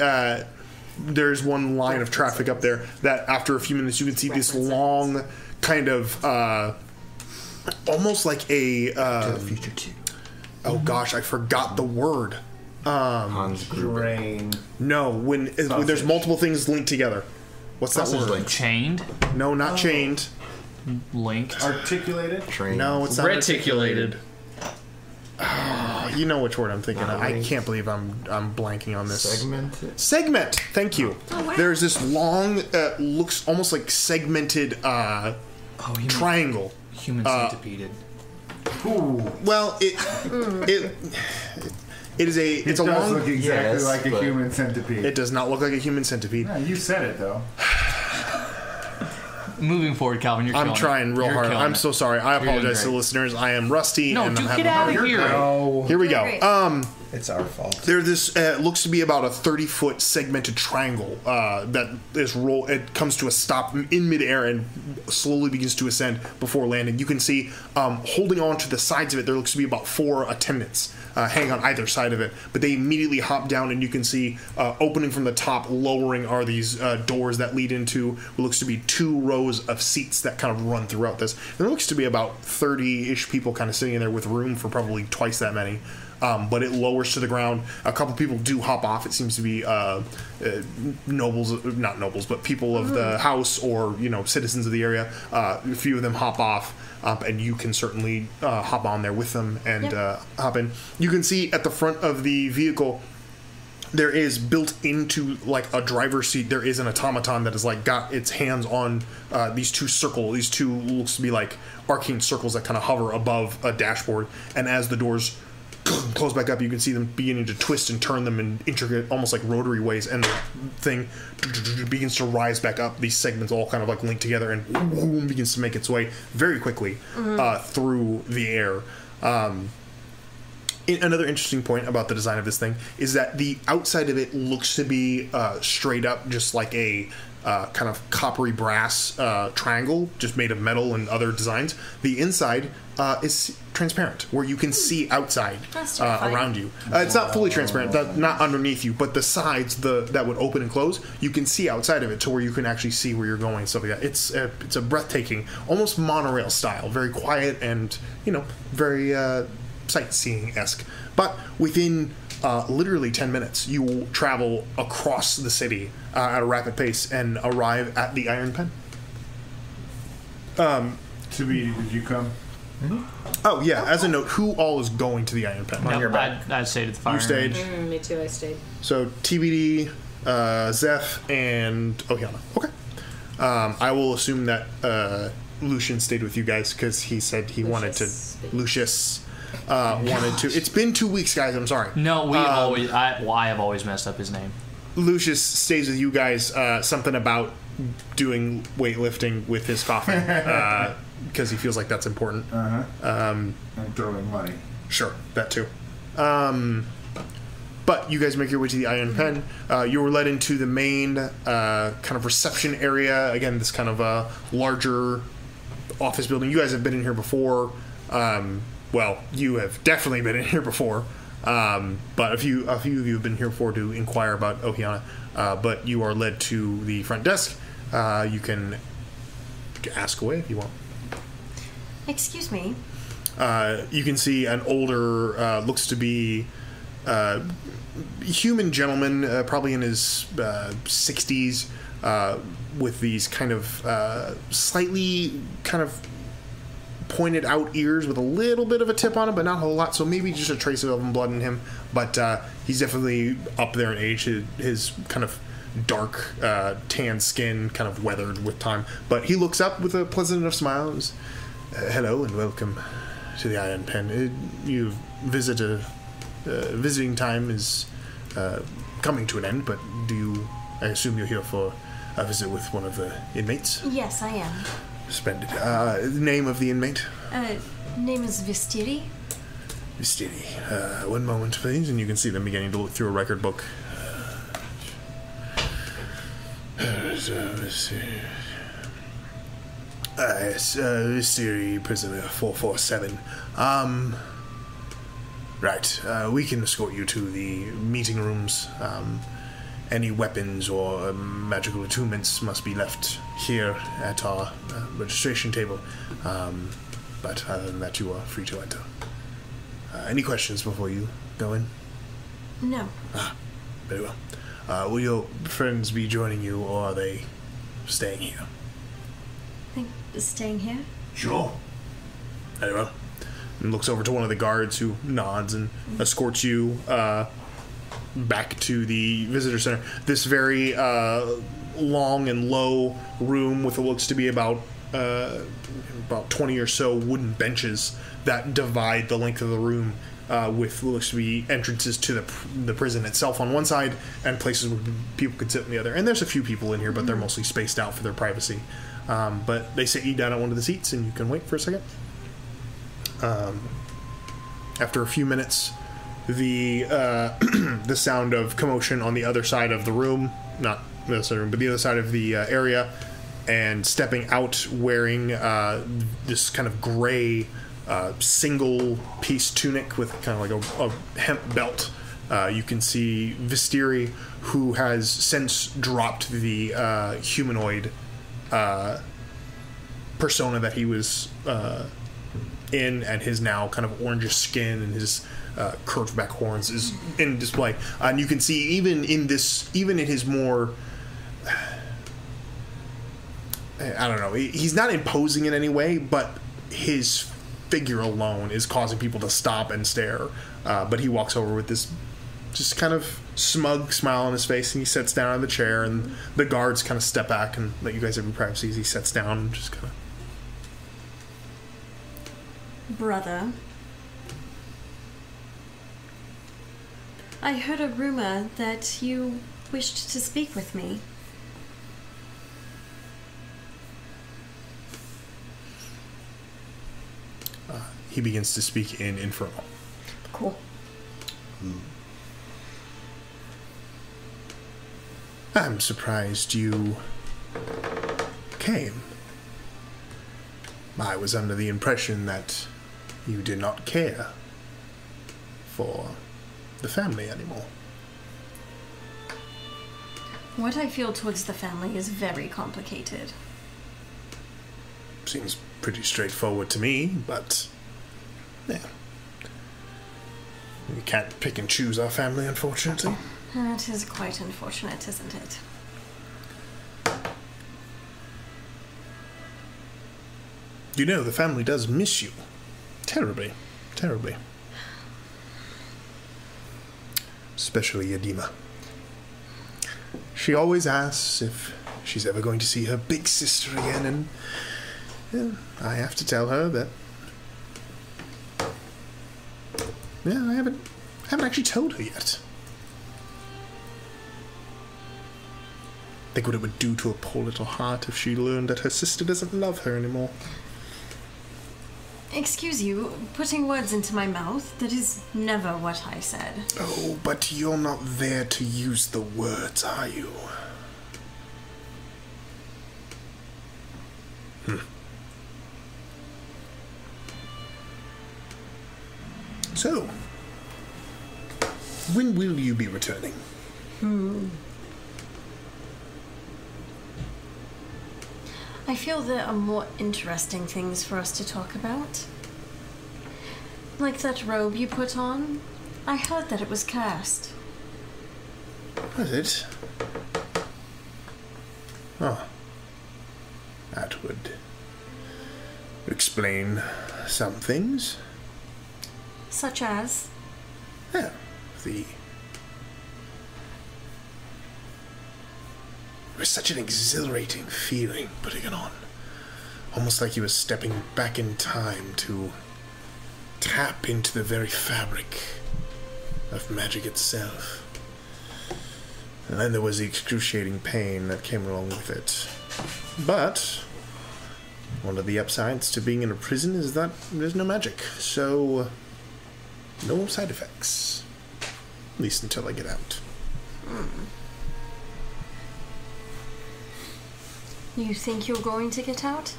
there's one line of traffic up there that after a few minutes you can see this long kind of almost like a To the future too. oh gosh, I forgot the word. Hans Gruber. Drain. No, when there's multiple things linked together. What's that Sausage word? link. Chained? No, not chained. Linked? Articulated. Train. No, it's not Reticulated. You know which word I'm thinking of. I can't believe I'm blanking on this. Segmented. Segment. Thank you. Oh, wow. There's this long, looks almost like segmented triangle. Human centipede. Well, it's It a does long. look exactly Yes, like a but- human centipede. It does not look like a human centipede. Yeah, you said it though. Moving forward, Calvin, you're killing I'm trying real You're hard. killing I'm it. so sorry. I doing apologize to the great. listeners. I am rusty. No, and dude, I'm get having a out of hard- here. Here we go. Great. It's our fault. There's this looks to be about a 30-foot segmented triangle that is it comes to a stop in midair and slowly begins to ascend before landing. You can see holding on to the sides of it, there looks to be about 4 attendants hanging on either side of it, but they immediately hop down and you can see opening from the top, lowering are these doors that lead into what looks to be 2 rows of seats that kind of run throughout this. And there looks to be about 30-ish people kind of sitting in there with room for probably twice that many. But it lowers to the ground. A couple people do hop off. It seems to be not nobles, but people of the house or, citizens of the area. A few of them hop off, and you can certainly hop on there with them and hop in. You can see at the front of the vehicle, there is built into like a driver's seat, there is an automaton that has like got its hands on these two looks to be like arcane circles that kind of hover above a dashboard, and as the doors close back up, you can see them beginning to twist and turn them in intricate, almost like rotary ways, and the thing begins to rise back up. These segments all kind of like link together and boom, begins to make its way very quickly through the air. Another interesting point about the design of this thing is that the outside of it looks to be straight up just like a kind of coppery brass triangle, just made of metal and other designs. The inside is transparent, where you can see outside around you. It's not fully transparent, not underneath you, but the sides that would open and close, you can see outside of it to where you can actually see where you're going and stuff like that. It's a breathtaking, almost monorail style, very quiet and very sightseeing-esque. But within literally 10 minutes, you will travel across the city at a rapid pace and arrive at the Iron Pen. Tabidi, did you come? Oh, yeah, as a note, who all is going to the Iron Pen? Nope, I'd stayed at the fire. You stayed. Me too, I stayed. So, TBD, Zeph, and Ohiana. Okay. I will assume that Lucian stayed with you guys because he said he wanted to... Lucius wanted to... It's been 2 weeks, guys. I'm sorry. No, I have always messed up his name. Lucius stays with you guys. Something about doing weightlifting with his coffin because he feels like that's important. And throwing money. Sure, that too. But you guys make your way to the Iron Pen. You were led into the main kind of reception area. Again, this kind of larger office building. You guys have been in here before. Well, you have definitely been in here before. But a few of you have been here before to inquire about Ohiana. But you are led to the front desk. You can ask away if you want. Excuse me. You can see an older, looks to be human gentleman, probably in his 60s, with these kind of slightly kind of pointed out ears with a little bit of a tip on him, but not a whole lot, so maybe just a trace of elven blood in him. But he's definitely up there in age. His kind of dark tan skin kind of weathered with time, but he looks up with a pleasant enough smile and says, hello and welcome to the Iron Pen. Visiting time is coming to an end, but I assume you're here for a visit with one of the inmates? Yes, I am. Splendid. The name of the inmate? Name is Vistiri. Vistiri. One moment, please, and you can see them beginning to look through a record book. Yes, Vistiri, prisoner 447. Right, we can escort you to the meeting rooms. Any weapons or magical attunements must be left here at our registration table. But other than that, you are free to enter. Any questions before you go in? No. Very well. Will your friends be joining you, or are they staying here? I think staying here. Sure. Very well. And looks over to one of the guards who nods and escorts you back to the visitor center. This very long and low room with what looks to be about 20 or so wooden benches that divide the length of the room, with what looks to be entrances to the prison itself on one side and places where people could sit on the other. And there's a few people in here, but they're mostly spaced out for their privacy. But they sit you down at one of the seats, and you can wait for a second. After a few minutes, the the sound of commotion on the other side of the room, not the other side of the room, but the other side of the area, and stepping out wearing this kind of gray single piece tunic with kind of like a hemp belt. You can see Vistiri, who has since dropped the humanoid persona that he was in, and his now kind of orangish skin and his curved back horns is in display. And you can see even in his more, I don't know, he's not imposing in any way, but his figure alone is causing people to stop and stare. But he walks over with this just kind of smug smile on his face, and he sits down in the chair, and the guards kind of step back and let you guys have your privacy as he sits down and just kind of... Brother, I heard a rumor that you wished to speak with me. He begins to speak in Infernal. Cool. I'm surprised you came. I was under the impression that you did not care for the family anymore. What I feel towards the family is very complicated. Seems pretty straightforward to me, but... yeah. We can't pick and choose our family, unfortunately. It is quite unfortunate, isn't it? You know, the family does miss you. Terribly. Terribly. Especially Yadima. She always asks if she's ever going to see her big sister again, and I have to tell her that... yeah, I haven't actually told her yet. Think what it would do to her poor little heart if she learned that her sister doesn't love her anymore. Excuse you, putting words into my mouth, that is never what I said. Oh, but you're not there to use the words, are you? So, when will you be returning? I feel there are more interesting things for us to talk about. Like that robe you put on. I heard that it was cursed. Was it? Oh. That would explain some things. Such as? Yeah, It was such an exhilarating feeling putting it on. Almost like you were stepping back in time to tap into the very fabric of magic itself. And then there was the excruciating pain that came along with it. But one of the upsides to being in a prison is that there's no magic, so no side effects. At least until I get out. You think you're going to get out?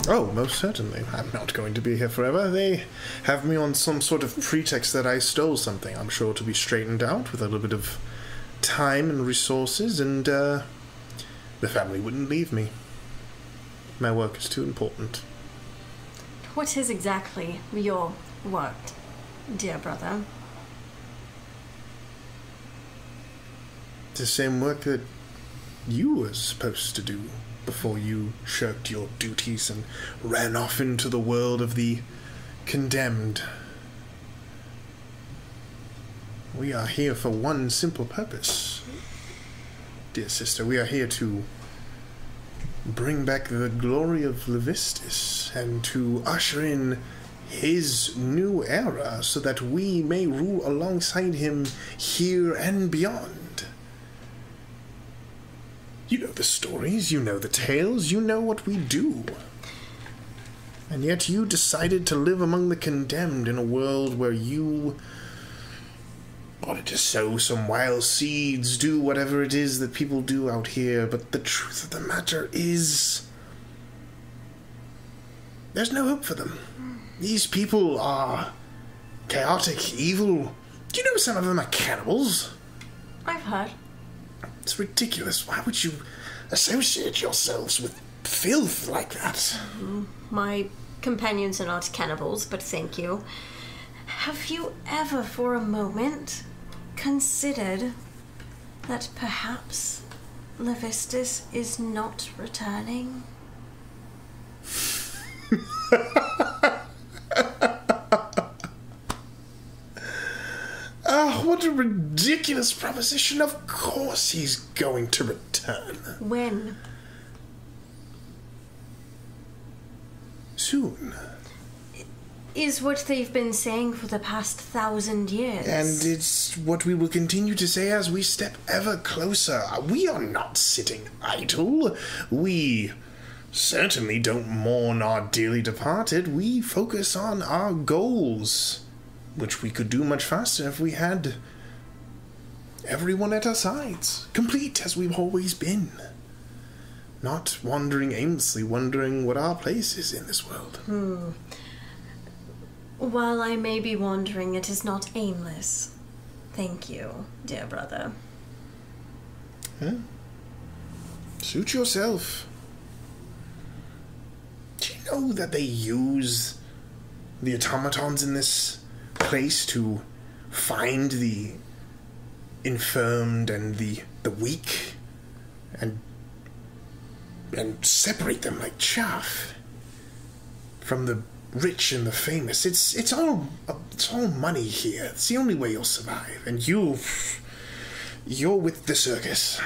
Oh, most certainly. I'm not going to be here forever. They have me on some sort of pretext that I stole something. I'm sure to be straightened out with a little bit of time and resources, and the family wouldn't leave me. My work is too important. What is exactly your work, dear brother? It's the same work that you were supposed to do before you shirked your duties and ran off into the world of the condemned. We are here for one simple purpose, dear sister. We are here to bring back the glory of Levistus and to usher in his new era so that we may rule alongside him here and beyond. You know the stories, you know the tales, you know what we do. And yet you decided to live among the condemned in a world where you wanted to sow some wild seeds, do whatever it is that people do out here, but the truth of the matter is there's no hope for them. These people are chaotic, evil. Do you know some of them are cannibals? I've heard. It's ridiculous. Why would you associate yourselves with filth like that? My companions are not cannibals, but thank you. Have you ever for a moment considered that perhaps Levistus is not returning? What a ridiculous proposition. Of course he's going to return. When? Soon. Is what they've been saying for the past 1,000 years. And it's what we will continue to say as we step ever closer. We are not sitting idle. We certainly don't mourn our dearly departed. We focus on our goals, which we could do much faster if we had everyone at our sides, complete as we've always been. Not wandering aimlessly, wondering what our place is in this world. While I may be wandering, it is not aimless. Thank you, dear brother. Huh? Suit yourself. Do you know that they use the automatons in this place to find the infirmed and the weak and separate them like chaff from the rich and the famous? It's all money here. It's the only way you'll survive. And you're with the circus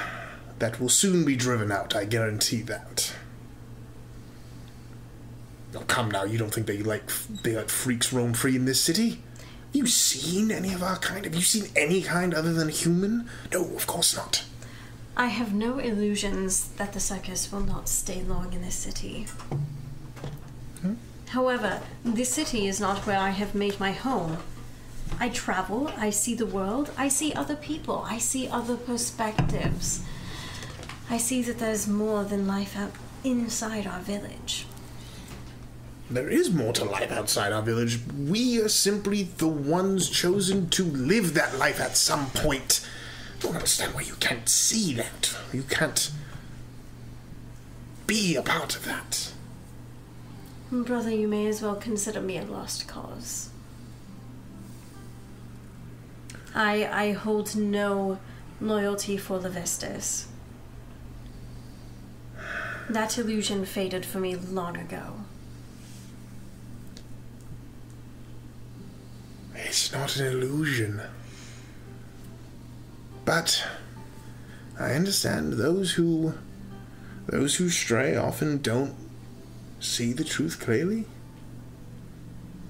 that will soon be driven out, I guarantee that. Oh, come now, you don't think they let freaks roam free in this city? Have you seen any of our kind? Have you seen any kind other than human? No, of course not. I have no illusions that the circus will not stay long in this city. However, this city is not where I have made my home. I travel, I see the world, I see other people, I see other perspectives. I see that there's more than life out inside our village. There is more to life outside our village. We are simply the ones chosen to live that life at some point. I don't understand why you can't see that. You can't be a part of that. Brother, you may as well consider me a lost cause. I hold no loyalty for the Vestas. That illusion faded for me long ago. It's not an illusion. But I understand those who stray often don't see the truth clearly.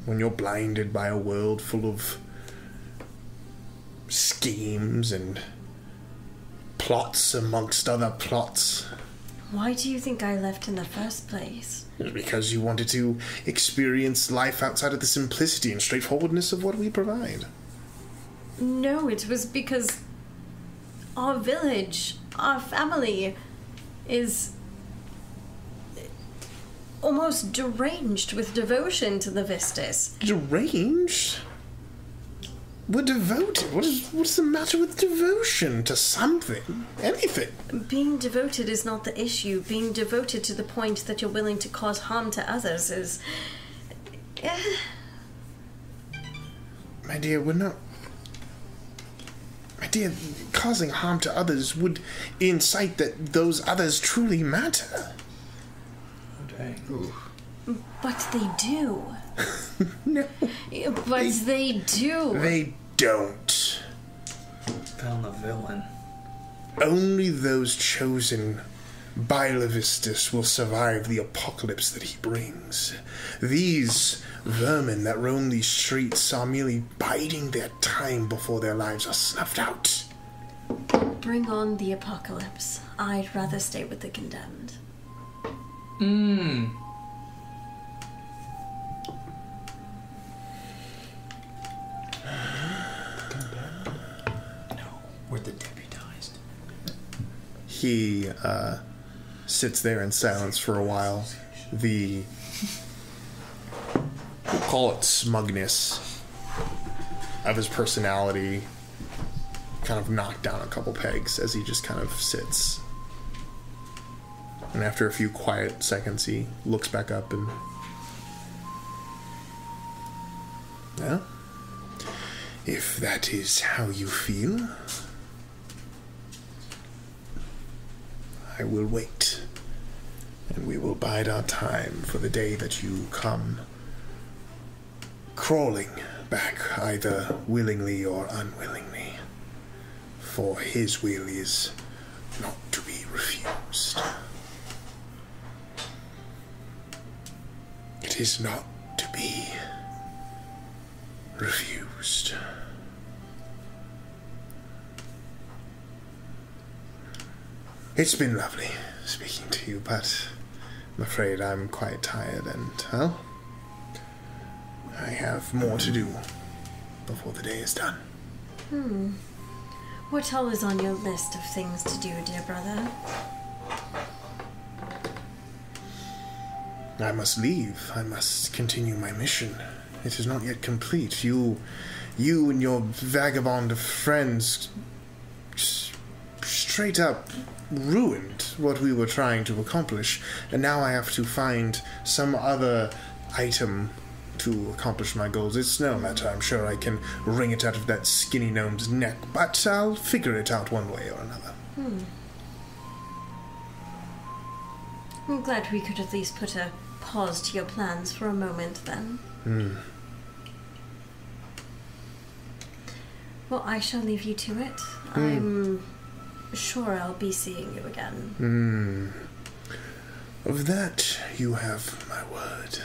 When you're blinded by a world full of schemes and plots amongst other plots. Why do you think I left in the first place? Because you wanted to experience life outside of the simplicity and straightforwardness of what we provide. No, it was because our village, our family, is almost deranged with devotion to the Vistas. Deranged? We're devoted. What's the matter with devotion to something? Anything? Being devoted is not the issue. Being devoted to the point that you're willing to cause harm to others is... My dear, we're not... My dear, causing harm to others would incite that those others truly matter. Oh, dang. Ooh. But they do. No. But they do. They don't. Found the villain. Only those chosen by Levistus will survive the apocalypse that he brings. These vermin that roam these streets are merely biding their time before their lives are snuffed out. Bring on the apocalypse. I'd rather stay with the condemned. We're the deputized. He sits there in silence for a while. The, we'll call it smugness of his personality kind of knocked down a couple pegs as he just kind of sits. And after a few quiet seconds, he looks back up and... Well, if that is how you feel, I will wait, and we will bide our time for the day that you come crawling back, either willingly or unwillingly, for his will is not to be refused. It is not to be refused. It's been lovely speaking to you, but I'm afraid I'm quite tired and, well, I have more to do before the day is done. What all is on your list of things to do, dear brother? I must leave. I must continue my mission. It is not yet complete. You and your vagabond of friends straight up ruined what we were trying to accomplish, and now I have to find some other item to accomplish my goals. It's no matter. I'm sure I can wring it out of that skinny gnome's neck, but I'll figure it out one way or another. I'm glad we could at least put a pause to your plans for a moment, then. Well, I shall leave you to it. I'm sure I'll be seeing you again. Of that, you have my word.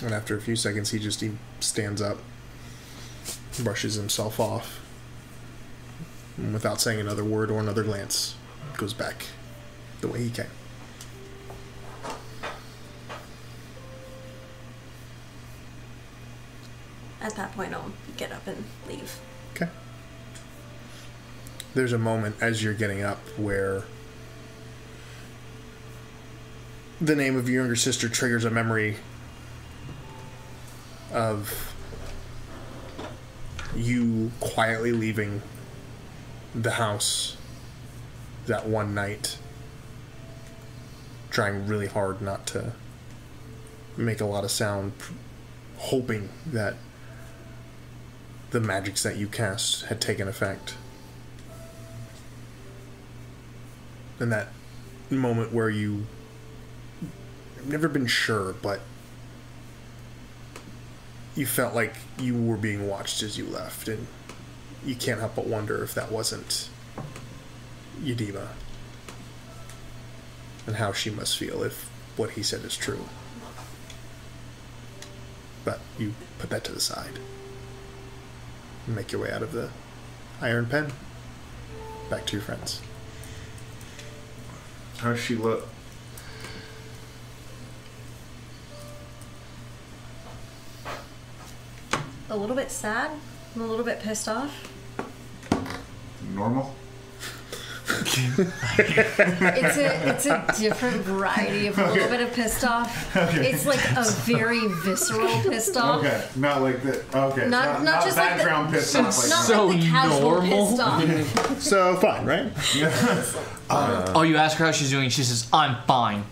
And after a few seconds, he stands up, brushes himself off, and without saying another word or another glance, goes back the way he came. At that point, I'll get up and leave. Okay. There's a moment as you're getting up where the name of your younger sister triggers a memory of you quietly leaving the house that one night, trying really hard not to make a lot of sound, hoping that the magics that you cast had taken effect. And that moment where you have never been sure, but you felt like you were being watched as you left, and you can't help but wonder if that wasn't Yadima, and how she must feel if what he said is true. But you put that to the side and make your way out of the Iron Pen, back to your friends. How does she look? A little bit sad. I'm a little bit pissed off. Normal? It's a different variety of a little bit of pissed off. Okay. It's like a very visceral pissed off. Okay, not like that. Okay, Not just like the- background pissed off. Like Not So like the casual normal. pissed off. So, fine, right? Oh, you ask her how she's doing. She says, "I'm fine."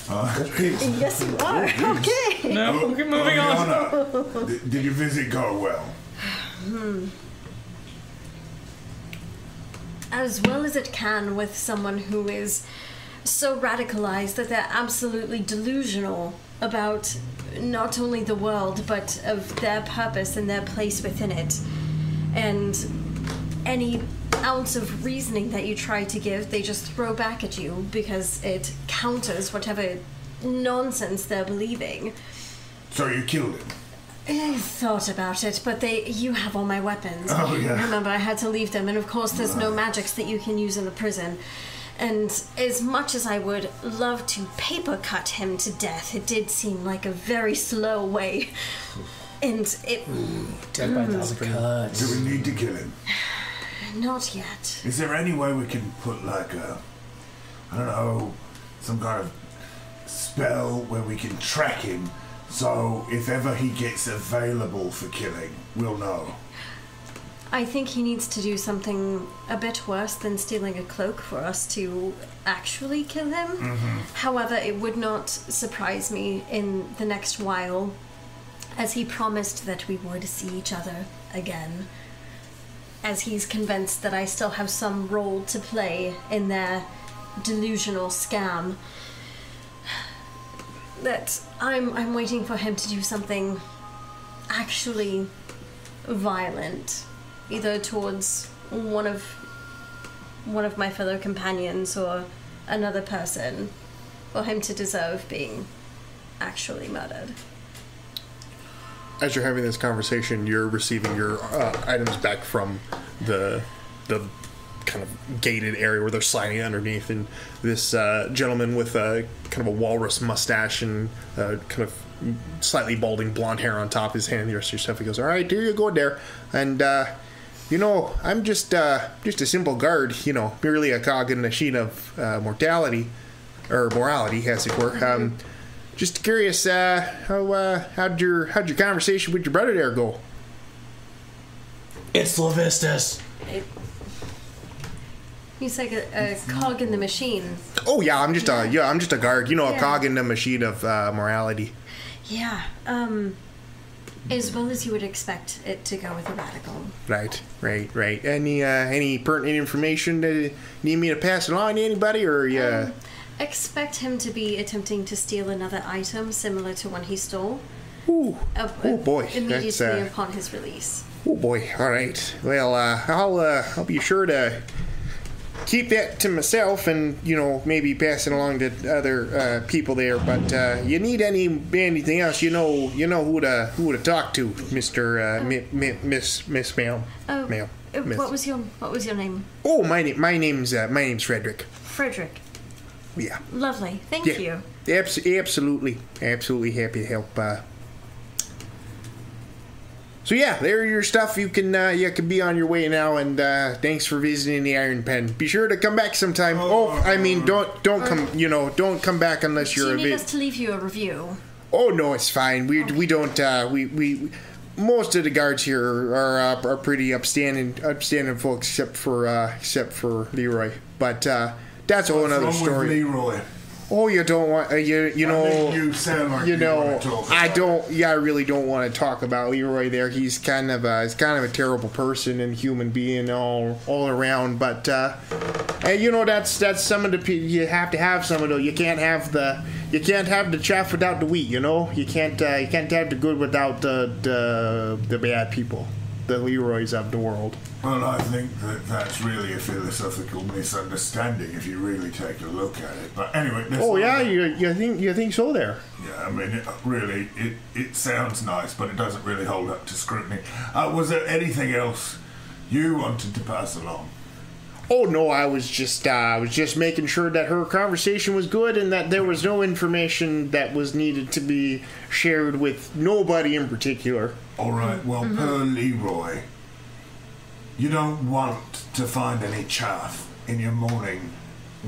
Yes, you are. Okay. No, okay, moving on. Oriana, did your visit go well? As well as it can with someone who is so radicalized that they're absolutely delusional about not only the world, but of their purpose and their place within it. And any ounce of reasoning that you try to give, they just throw back at you because it counters whatever nonsense they're believing. So you killed him? I thought about it, but you have all my weapons. Oh, yeah. Remember, I had to leave them, and of course there's no magics that you can use in the prison. And as much as I would love to paper cut him to death, it did seem like a very slow way. And it... Dead by 1,000 cuts. Do we need to kill him? Not yet. Is there any way we can put like a, I don't know, some kind of spell where we can track him, so if ever he gets available for killing, we'll know? I think he needs to do something a bit worse than stealing a cloak for us to actually kill him. Mm-hmm. However, it would not surprise me in the next while, as he promised that we would see each other again, as he's convinced that I still have some role to play in their delusional scam. That I'm waiting for him to do something actually violent, either towards one of my fellow companions or another person, for him to deserve being actually murdered. As you're having this conversation, you're receiving your items back from the kind of gated area where they're sliding underneath, and this gentleman with a kind of a walrus mustache and kind of slightly balding blonde hair on top of his hand, the rest of your stuff, he goes, "All right, here you go there, and I'm just a simple guard, merely a cog in the machine of morality, as it were. Just curious, how'd your conversation with your brother there go?" It's Lavistus. He's like a cog in the machine. Oh yeah, I'm just a guard, a cog in the machine of morality. Yeah, as well as you would expect it to go with a radical. Right. Any pertinent information that you need me to pass along to anybody, or Expect him to be attempting to steal another item similar to one he stole. Ooh. Oh boy. Immediately upon his release. Oh boy. All right. Well, I'll be sure to keep that to myself and, maybe pass it along to other people there. But you need anything else, you know who to talk to, Mr. Miss Mail. Oh, Mail. Miss. What was your name? Oh, my name's Frederick. Frederick. Yeah. Lovely. Thank you. Absolutely happy to help. So yeah, there your stuff. You can be on your way now, and thanks for visiting the Iron Pen. Be sure to come back sometime. Don't come back unless you're a bit. Do you need us to leave you a review? Oh no, it's fine. We don't we most of the guards here are pretty upstanding folks, except for Leroy. But that's a whole other story. With Leroy? Oh, you don't want you sound like I really don't want to talk about Leroy there. He's kind of a terrible person and human being all around. But that's some of the you have to have some of those. You can't have the chaff without the wheat. You can't have the good without the bad people, the Leroys of the world. Well, I think that's really a philosophical misunderstanding if you really take a look at it. But anyway, you think so there? Yeah, I mean, it sounds nice, but it doesn't really hold up to scrutiny. Was there anything else you wanted to pass along? Oh no, I was just making sure that her conversation was good and that there was no information that was needed to be shared with nobody in particular. All right. Well, per Leroy, you don't want to find any chaff in your morning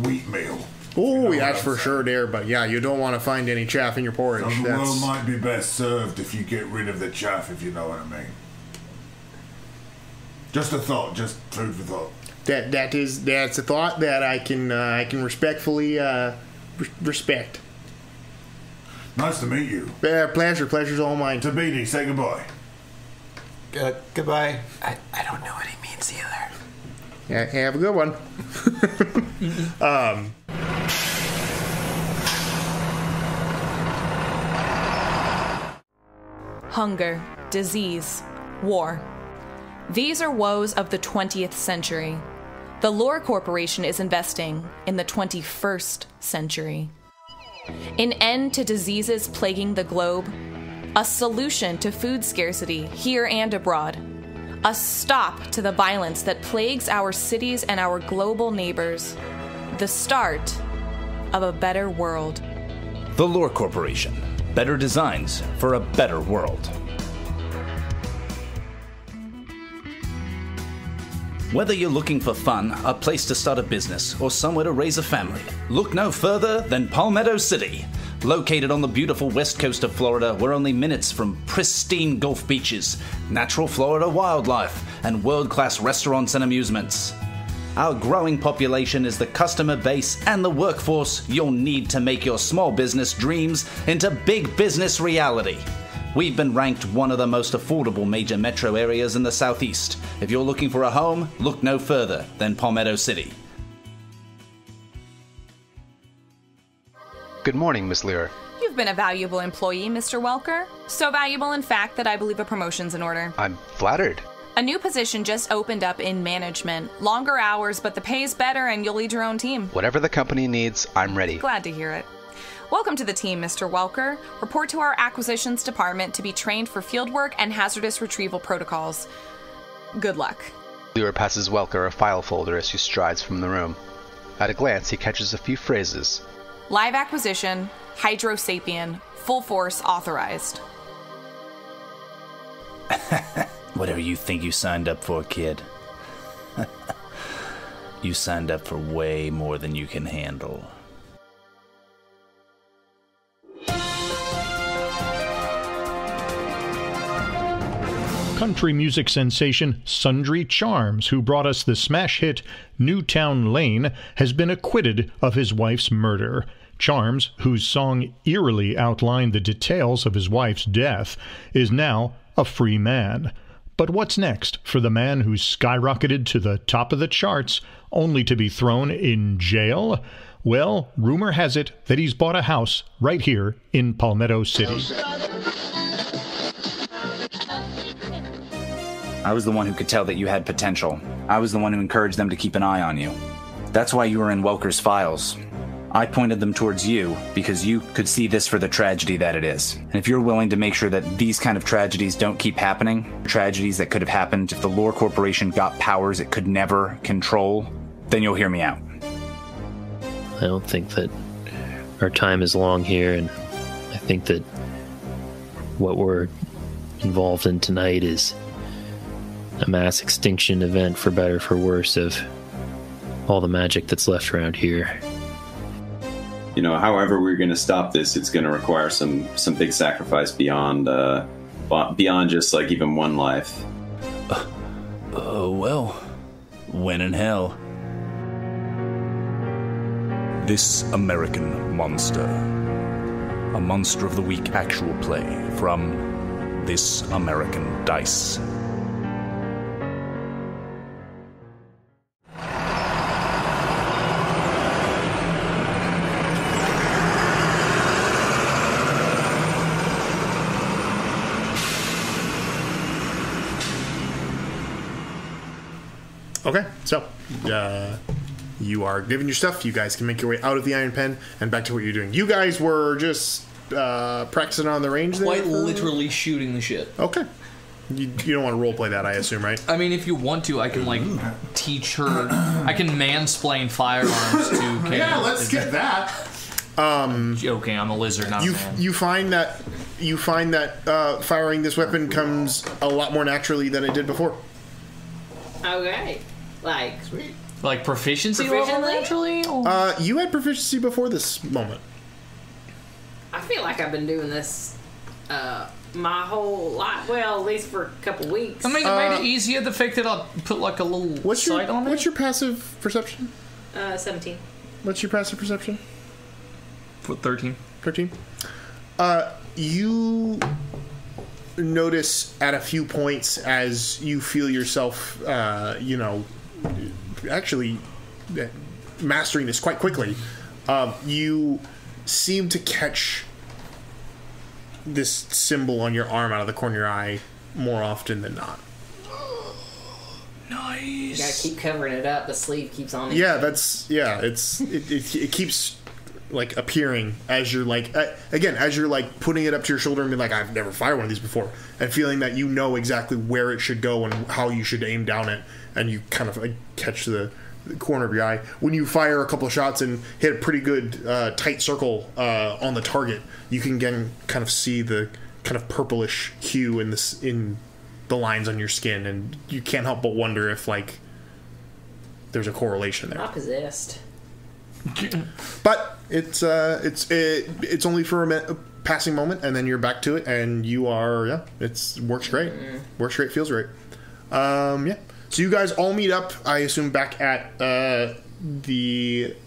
wheat meal. Oh, that's for sure there, but yeah, you don't want to find any chaff in your porridge. So the world might be best served if you get rid of the chaff, if you know what I mean. Just a thought, just food for thought. That's a thought that I can respectfully respect. Nice to meet you. Pleasure's all mine. Tabidi, say goodbye. Goodbye. I don't know what he means either. Yeah, have a good one. Hunger, disease, war. These are woes of the 20th century. The Lore Corporation is investing in the 21st century. An end to diseases plaguing the globe. A solution to food scarcity here and abroad. A stop to the violence that plagues our cities and our global neighbors. The start of a better world. The Lore Corporation. Better designs for a better world. Whether you're looking for fun, a place to start a business, or somewhere to raise a family, look no further than Palmetto City. Located on the beautiful west coast of Florida, we're only minutes from pristine Gulf beaches, natural Florida wildlife, and world-class restaurants and amusements. Our growing population is the customer base and the workforce you'll need to make your small business dreams into big business reality. We've been ranked one of the most affordable major metro areas in the Southeast. If you're looking for a home, look no further than Palmetto City. Good morning, Miss Lear. You've been a valuable employee, Mr. Welker. So valuable, in fact, that I believe a promotion's in order. I'm flattered. A new position just opened up in management. Longer hours, but the pay's better and you'll lead your own team. Whatever the company needs, I'm ready. Glad to hear it. Welcome to the team, Mr. Welker. Report to our acquisitions department to be trained for fieldwork and hazardous retrieval protocols. Good luck. Lear passes Welker a file folder as she strides from the room. At a glance, he catches a few phrases. Live acquisition, Hydro Sapien, full force authorized. Whatever you think you signed up for, kid. You signed up for way more than you can handle. Country music sensation Sundry Charms, who brought us the smash hit Newtown Lane, has been acquitted of his wife's murder. Charms, whose song eerily outlined the details of his wife's death, is now a free man. But what's next for the man who skyrocketed to the top of the charts only to be thrown in jail? Well, rumor has it that he's bought a house right here in Palmetto City. I was the one who could tell that you had potential. I was the one who encouraged them to keep an eye on you. That's why you were in Welker's files. I pointed them towards you because you could see this for the tragedy that it is. And if you're willing to make sure that these kind of tragedies don't keep happening, tragedies that could have happened if the Lore Corporation got powers it could never control, then you'll hear me out. I don't think that our time is long here, and I think that what we're involved in tonight is a mass extinction event, for better or for worse, of all the magic that's left around here. You know, however we're going to stop this, it's going to require some big sacrifice beyond just like even one life. Well, when in hell. This American Monster. A Monster of the Week actual play from This American Dice. Okay, so you are given your stuff. You guys can make your way out of the Iron Pen and back to what you're doing. You guys were just practicing on the range there? Quite literally shooting the shit. Okay. You don't want to roleplay that, I assume, right? I mean, if you want to, I can, like, teach her... I can mansplain firearms to Kate. Yeah, let's get that. Joking, I'm a lizard, not a man. You find that firing this weapon comes a lot more naturally than it did before. Okay. Like, sweet. Like proficiency level naturally? Or? You had proficiency before this moment. I feel like I've been doing this my whole life. Well, at least for a couple weeks. I mean, it made it easier, the fact that I put like a little sight on it. What's your passive perception? 17. What's your passive perception? 13. 13. You notice at a few points as you feel yourself, actually mastering this quite quickly. You seem to catch this symbol on your arm out of the corner of your eye more often than not. Nice. You gotta keep covering it up. The sleeve keeps on. Yeah, it keeps like appearing as you're like as you're like putting it up to your shoulder and being like, I've never fired one of these before, and feeling that you know exactly where it should go and how you should aim down it, and you kind of like catch the corner of your eye. When you fire a couple of shots and hit a pretty good tight circle on the target, you can again kind of see the kind of purplish hue in the lines on your skin, and you can't help but wonder if like there's a correlation there. Not possessed. But it's only for a passing moment, and then you're back to it, and you are works great. Works great, feels great. So you guys all meet up, I assume, back at the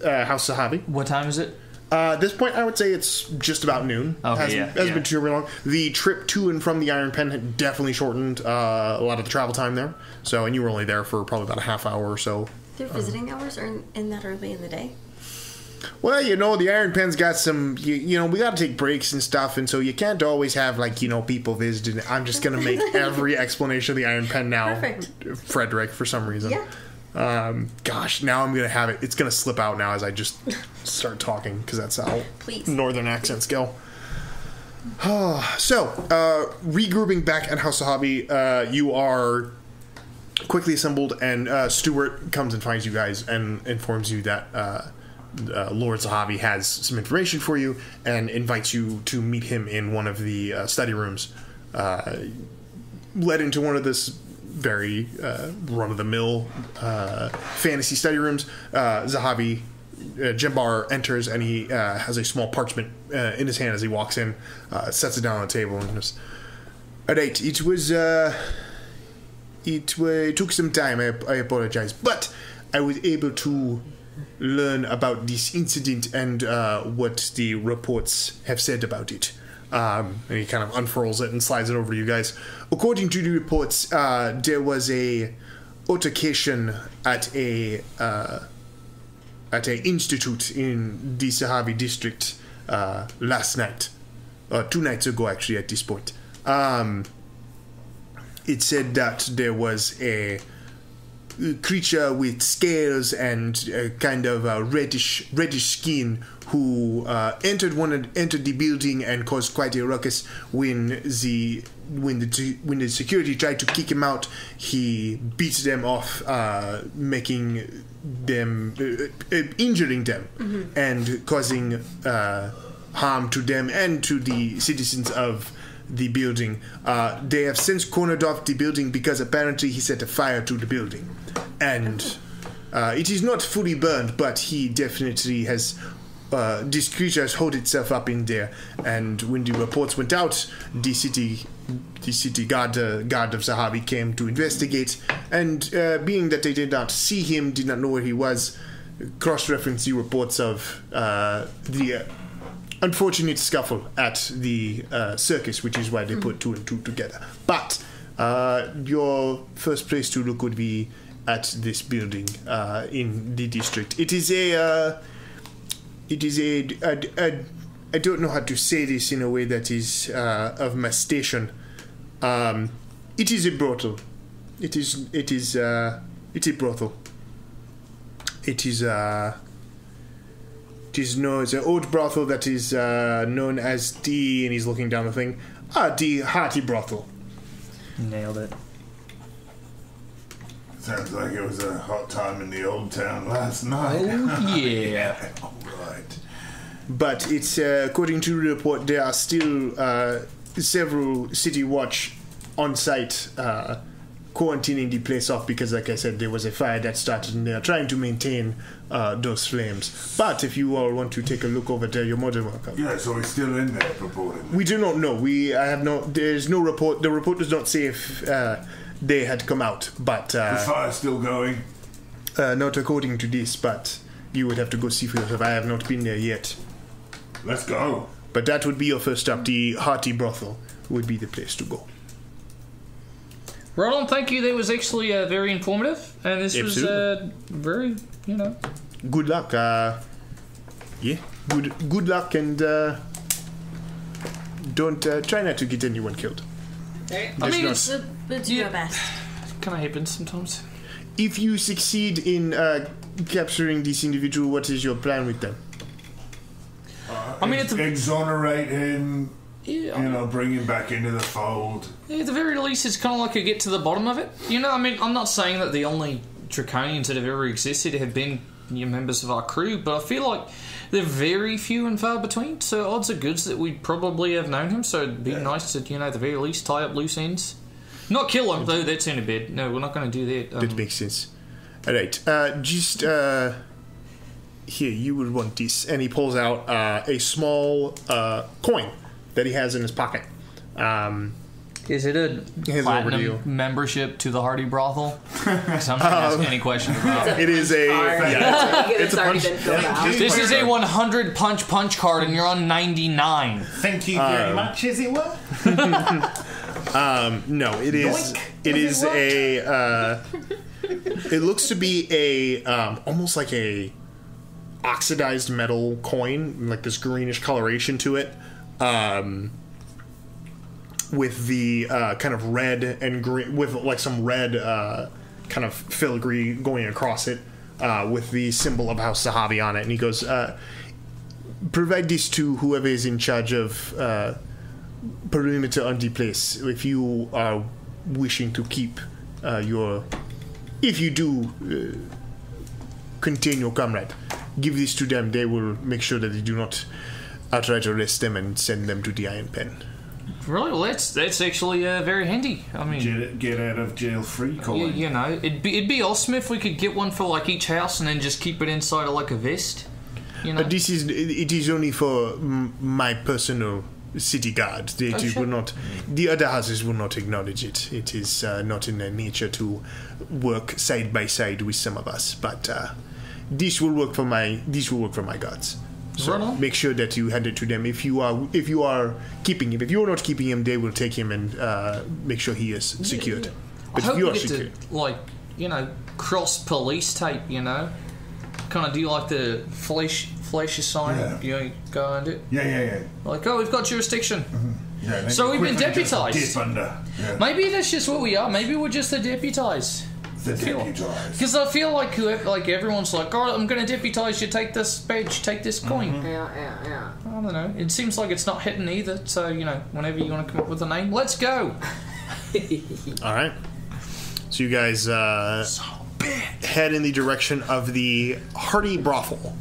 House Sahabi. What time is it? At this point, I would say it's just about noon. Okay, hasn't been too long. The trip to and from the Iron Pen had definitely shortened a lot of the travel time there. So, and you were only there for probably about a half hour or so. Their visiting hours are in that early in the day? Well, the Iron Pen's got some, we got to take breaks and stuff, and so you can't always have, people visiting. I'm just going to make every explanation of the Iron Pen now. Perfect. Frederick, for some reason. Yeah. Gosh, now I'm going to have it. It's going to slip out now as I just start talking, because that's how northern accents go. So, regrouping back at House Sahabi, you are quickly assembled, and Stuart comes and finds you guys and informs you that Lord Zahavi has some information for you and invites you to meet him in one of the study rooms. Led into one of this very run-of-the-mill fantasy study rooms. Zahavi, Jembar enters, and he has a small parchment in his hand as he walks in, sets it down on the table, and goes, "Alright, it took some time, I apologize, but I was able to learn about this incident and what the reports have said about it." And he kind of unfurls it and slides it over to you guys. According to the reports, there was a altercation at a institute in the Sahavi district last night, 2 nights ago actually at this point. It said that there was a creature with scales and kind of reddish skin who entered the building and caused quite a ruckus when the security tried to kick him out. He beat them off, making them injuring them and causing harm to them and to the citizens of the building. They have since cornered off the building because apparently he set a fire to the building, and it is not fully burned, but he definitely has this creature has holed itself up in there. And when the reports went out, the city guard of Zahavi came to investigate, and being that they did not see him, did not know where he was, cross-referenced the reports of the unfortunate scuffle at the circus, which is why they put 2 and 2 together. But your first place to look would be at this building in the district. It is a I don't know how to say this in a way that is of my station. It is a brothel. It is a brothel. It is it's an old brothel that is known as and he's looking down the thing. The Hearty Brothel. Nailed it. Sounds like it was a hot time in the old town last night. Oh, yeah. All right. But it's, according to the report, there are still several city watch on site quarantining the place off because, like I said, there was a fire that started and they are trying to maintain those flames. But if you all want to take a look over there, you're more than welcome. Yeah, so he's still in there purportedly. We do not know. There's no report. The report does not say if they had come out, but the fire's still going. Not according to this, but you would have to go see for yourself. I have not been there yet. Let's go. But that would be your first stop. The Hearty Brothel would be the place to go. Rotem, thank you. That was actually very informative, and this Absolutely. was very, Good luck. Yeah. Good luck, and don't try not to get anyone killed. I mean, We'll do our best. Kind of happens sometimes. If you succeed in capturing this individual, what is your plan with them? I mean, exonerate him. Yeah, bring him back into the fold. Yeah, at the very least, it's kind of like a get to the bottom of it. I mean, I'm not saying that the only Draconians that have ever existed have been members of our crew, but I feel like they're very few and far between. So odds are good that we'd probably have known him. So it'd be nice to, at the very least, tie up loose ends. Not kill him, though. That's in a bed. No, we're not going to do that. That makes sense. All right. Just here, you would want this, and he pulls out a small coin that he has in his pocket. Is it a platinum membership to the Hearty Brothel? Because I'm not going to ask any questions about it. It is it's a punch. This is a 100 punch card, and you're on 99. Thank you very much, is it what? No, it is. Yoink. It is a. It looks to be a almost like a oxidized metal coin, like this greenish coloration to it. With the kind of red and green, with like some red kind of filigree going across it, with the symbol of House Zahavi on it. And he goes, provide this to whoever is in charge of perimeter on the place. If you are wishing to keep if you do contain your comrade, give this to them. They will make sure that they do not outright arrest them and send them to the Iron Pen. Really? Well, that's actually very handy. I mean, get out of jail free coin. It'd be awesome if we could get one for like each house and then just keep it inside of like a vest. It is only for my personal city guard. Will not. The other houses will not acknowledge it. It is not in their nature to work side by side with some of us. But this will work for my guards. So make sure that you hand it to them. If you are keeping him, if you are not keeping him, they will take him and make sure he is secured. But if you are secured, cross police tape, kind of do like the flash sign. You go and it. Yeah. Like, we've got jurisdiction. Mm-hmm. Yeah, so we've been deputized. Dip under. Yeah. Maybe that's just what we are. Maybe we're just the deputized. The deputized. Because I feel like everyone's like, all right, I'm going to deputize you, take this badge, take this coin. Yeah. I don't know. It seems like it's not hitting either. So, whenever you want to come up with a name, let's go. All right. So you guys head in the direction of the Hearty Brothel,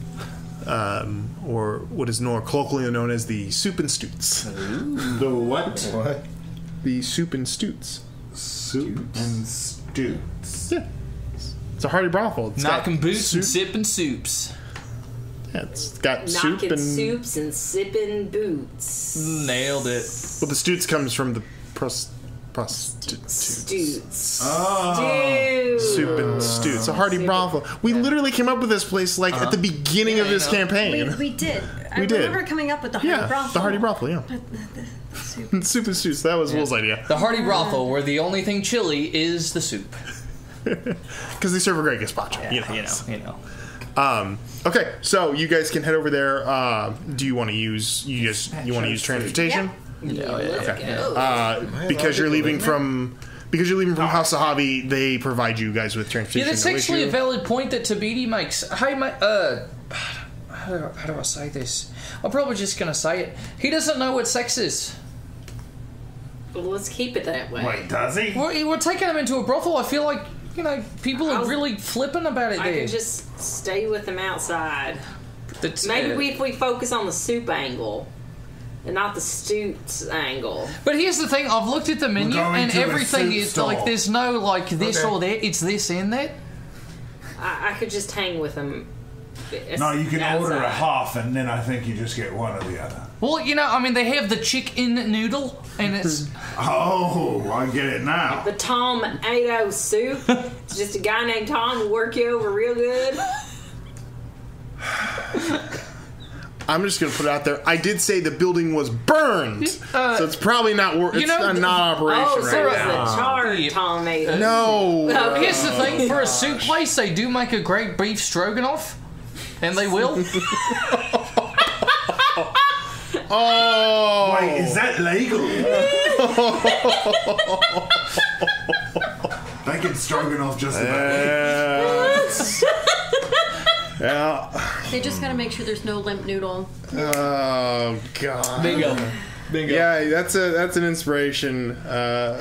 or what is more colloquially known as the Soup and Stoots. The what? What? The Soup and Stoots. Soup and Stoots. Yeah. It's a Hearty Brothel. It's knocking got boots soup. and sipping soups. Yeah, it's got soup Knocking and... soups and sipping boots. Nailed it. Well, the Stoots comes from the prostitutes. Stoots. Oh. Soup and Stoots. It's a Hearty Brothel. We literally came up with this place at the beginning of this campaign. We did. I We did. remember coming up with the Hearty Brothel. The Hearty Brothel, yeah. Soup and Stoots. That was Will's idea. The Hearty Brothel, where the only thing chili is the soup. Because they serve a great gazpacho. You know. Okay, so you guys can head over there. Do you want to use transportation? Because you're leaving from House Sahabi, they provide you guys with transportation. Yeah, that's actually a valid point that Tabidi makes. Hey, mate, how do I say this? I'm probably just gonna say it. He doesn't know what sex is. Well, let's keep it that way. Wait, does he? We're taking him into a brothel. I feel like, people are really flipping about it I there. can just stay with him outside. That's, Maybe if we focus on the soup angle and not the Stoots angle. But here's the thing, I've looked at the menu and everything is store. there's no this or that, it's this and that. I could just hang with him. No, you can outside. order a half, and then I think you just get one or the other. Well, they have the chicken noodle, and it's... Oh, I get it now. The Tom-ado soup. It's just a guy named Tom who work you over real good. I'm just going to put it out there. I did say the building was burned, so it's probably not it's not operational so right it's now. the charred Tom-ado. No. Here's the thing, for a soup place, they do make a great beef stroganoff, and they will. Oh. Wait, is that legal? They can stroganoff just about. Yeah. They just gotta make sure there's no limp noodle. Oh God. Bingo. Yeah, that's an inspiration. Yeah,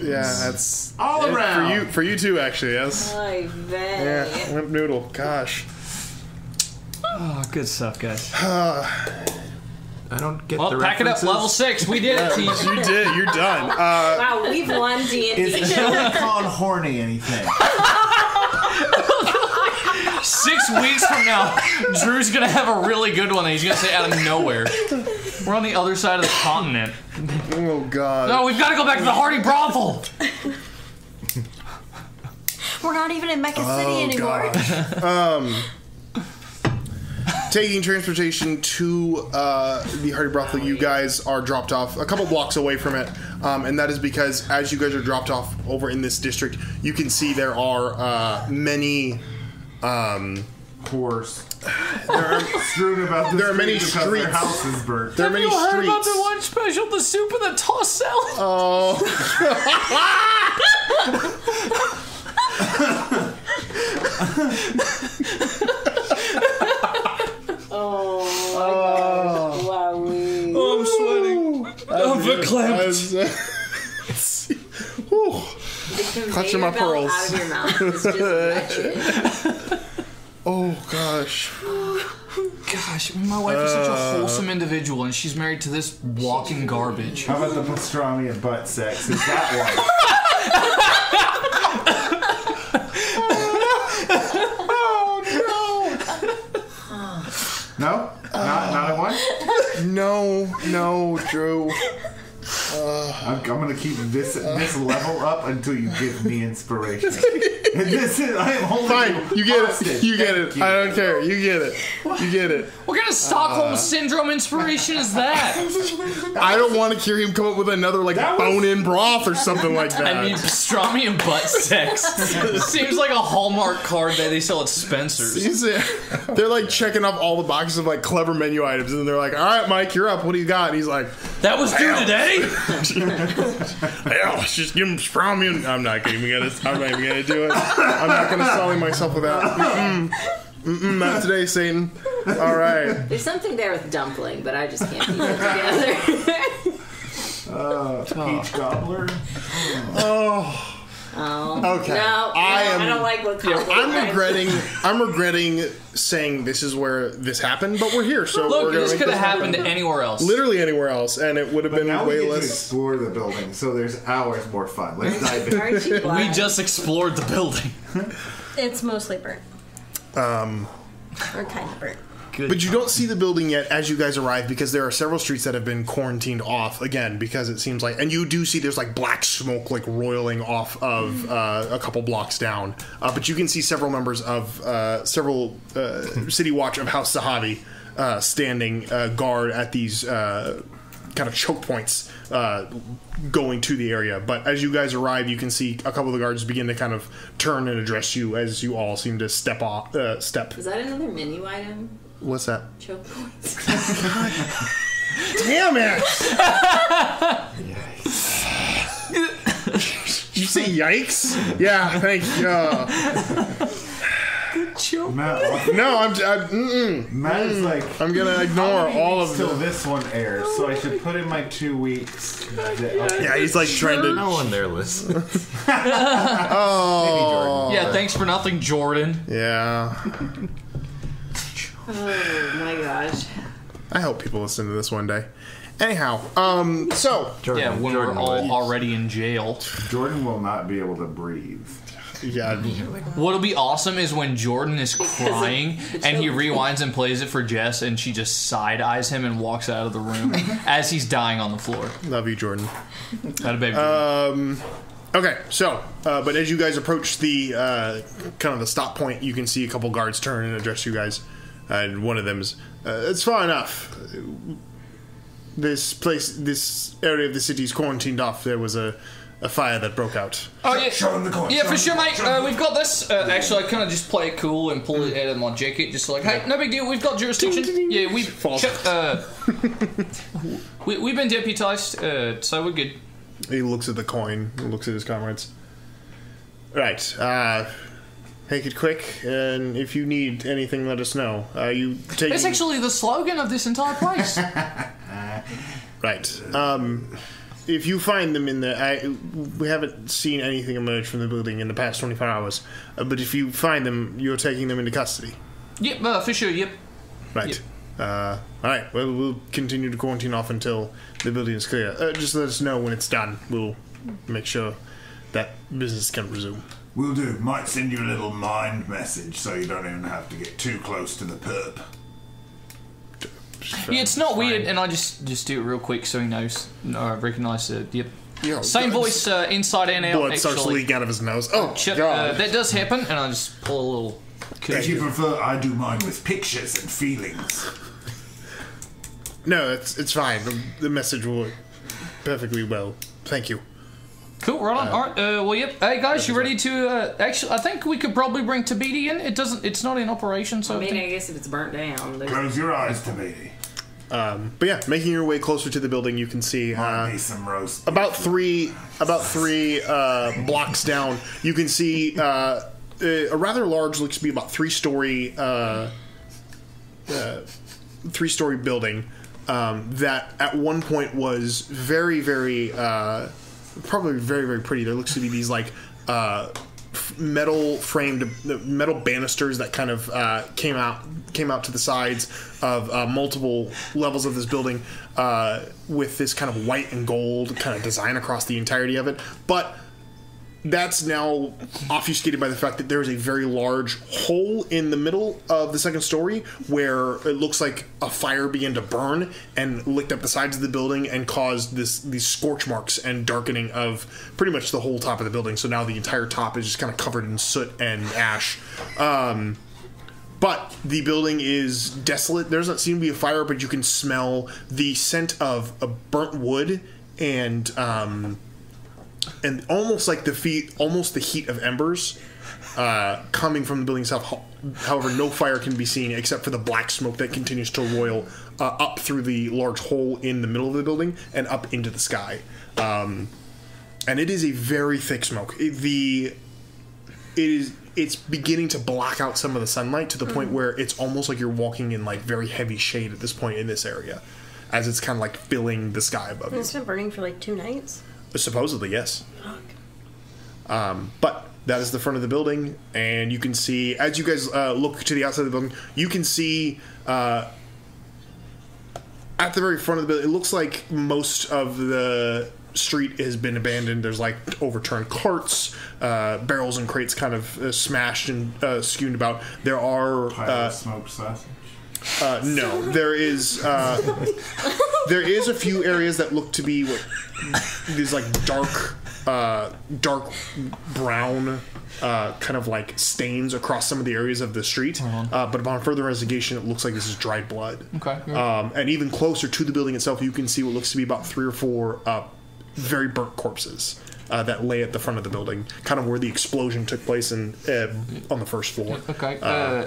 that's all around for you too. Actually, yes. I bet. Yeah, limp noodle. Gosh. Oh, good stuff, guys. I don't get the pack references. it up, level 6. We did it, team. You did. You're done. Wow, we've won D&D. Is Silicon horny anything? 6 weeks from now, Drew's gonna have a really good one that he's gonna say out of nowhere. We're on the other side of the continent. Oh God. No, we've got to go back to the Hearty Brothel. We're not even in Meka City anymore. Taking transportation to the Hearty Brothel, you guys are dropped off a couple blocks away from it, and that is because as you guys are dropped off over in this district, you can see there are many Horse. They're strewn about the there are many street because streets. Their house is burnt. There are many Have you heard streets. about the lunch special, the soup and the tossed salad? Oh. Oh, I'm sweating. I'm verklempt. Clutching my pearls. Out of your mouth. It's just wretched. Oh gosh. Gosh, my wife is such a wholesome individual, and she's married to this walking garbage. How about the pastrami and butt sex? Is that one? No? Not a one? No, Drew. I'm gonna keep this level up until you give me inspiration. And this is I am holding Fine, you get hostage. it. You get it. Thank you. I don't care. You get it. You get it. What kind of Stockholm Syndrome inspiration is that? I don't want to hear him come up with another bone-in broth or something like that. I mean, pastrami and butt sex. Seems like a Hallmark card that they sell at Spencer's. They're like checking off all the boxes of like clever menu items, and they're like, "All right, Mike, you're up. What do you got?" And he's like, That was due today? Hell, let's just give him Spromian. I'm not even gonna do it. I'm not gonna sully myself with that. Not today, Satan. All right. There's something there with dumpling, but I just can't keep it together. Peach gobbler. Oh. Okay. No, I don't like what I'm regretting saying this is where this happened, but we're here, so Look, we're gonna this could have happened anywhere else. Literally anywhere else, and it would have been now way we get less. to explore the building, so there's hours more fun. Let's dive in. Aren't you glad? We just explored the building. It's mostly burnt. Or kind of burnt. But you don't see the building yet as you guys arrive because there are several streets that have been quarantined off again because it seems like, and you do see there's like black smoke like roiling off of a couple blocks down. But you can see several members of City Watch of House Sahavi standing guard at these kind of choke points going to the area. But as you guys arrive, you can see a couple of the guards begin to kind of turn and address you as you all seem to step off. Is that another menu item? What's that? Choke points. Damn it! Did you say yikes? Yeah, thank you. Good choke. Matt is like, I'm gonna ignore all of till them. this one airs, so I should put in my 2 weeks. Yeah, he's like trying to. No one there listens. Oh. Yeah, thanks for nothing, Jordan. Yeah. Oh my gosh. I hope people listen to this one day. Anyhow, so Jordan, when we're all already in jail. Jordan will not be able to breathe. Yeah. What'll be awesome is when Jordan is crying and he rewinds and plays it for Jess and she just side-eyes him and walks out of the room as he's dying on the floor. Love you, Jordan. That a baby. Okay, so, but as you guys approach the kind of the stop point, you can see a couple guards turn and address you guys. And one of them is, it's far enough. This area of the city is quarantined off. There was a fire that broke out. Oh, yeah. Show him the coin. Yeah, for sure, mate. We've got this. Actually, I kind of just play it cool and pull it out of my jacket, just like, hey, no big deal. We've got jurisdiction. Yeah, we've been deputized, so we're good. He looks at the coin, looks at his comrades. Right, make it quick, and if you need anything, let us know. You take. That's actually the slogan of this entire place. Right. If you find them in the... we haven't seen anything emerge from the building in the past 24 hours. But if you find them, you're taking them into custody. Yep, for sure, yep. Right. Yep. Alright, well, we'll continue to quarantine off until the building is clear. Just let us know when it's done. We'll make sure that business can resume. Will do. Might send you a little mind message so you don't even have to get too close to the perp. Yeah, it's not weird, and I just do it real quick so he knows. I recognise it. Yep. Yeah, same voice, inside and out. Blood starts leaking out of his nose. Oh, God. That does happen, and I just pull a little... If you prefer, I do mine with pictures and feelings. No, it's fine. The message will work perfectly well. Thank you. Cool, right on. Alright, well, yep. Hey, guys, you ready to... actually, I think we could probably bring Tabidi in. It's not in operation, so... I guess if it's burnt down... Close your eyes, Tabidi. But yeah, making your way closer to the building, you can see some roast about three blocks down. You can see a rather large, looks to be about three-story building that at one point was very, very probably very, very pretty. There looks to be these like metal banisters that kind of came out to the sides of multiple levels of this building with this kind of white and gold kind of design across the entirety of it. But that's now obfuscated by the fact that there is a very large hole in the middle of the second story where it looks like a fire began to burn and licked up the sides of the building and caused these scorch marks and darkening of pretty much the whole top of the building. So now the entire top is just kind of covered in soot and ash. But the building is desolate. There doesn't seem to be a fire, but you can smell the scent of burnt wood and and almost like the heat of embers coming from the building itself. However, no fire can be seen except for the black smoke that continues to roil up through the large hole in the middle of the building and up into the sky. And it is a very thick smoke. It's beginning to block out some of the sunlight to the point where it's almost like you're walking in like very heavy shade at this point in this area, as it's kind of like filling the sky above you. It's been burning for like 2 nights. Supposedly, yes. But that is the front of the building, and you can see, as you guys look to the outside of the building, you can see at the very front of the building, it looks like most of the street has been abandoned. There's like overturned carts, barrels and crates kind of smashed and skewed about. There are smoked sausage. No, there is a few areas that look to be these like dark brown kind of like stains across some of the areas of the street. But upon further investigation, it looks like this is dried blood. Okay. And even closer to the building itself, you can see what looks to be about 3 or 4 very burnt corpses that lay at the front of the building, kind of where the explosion took place on the first floor. Okay.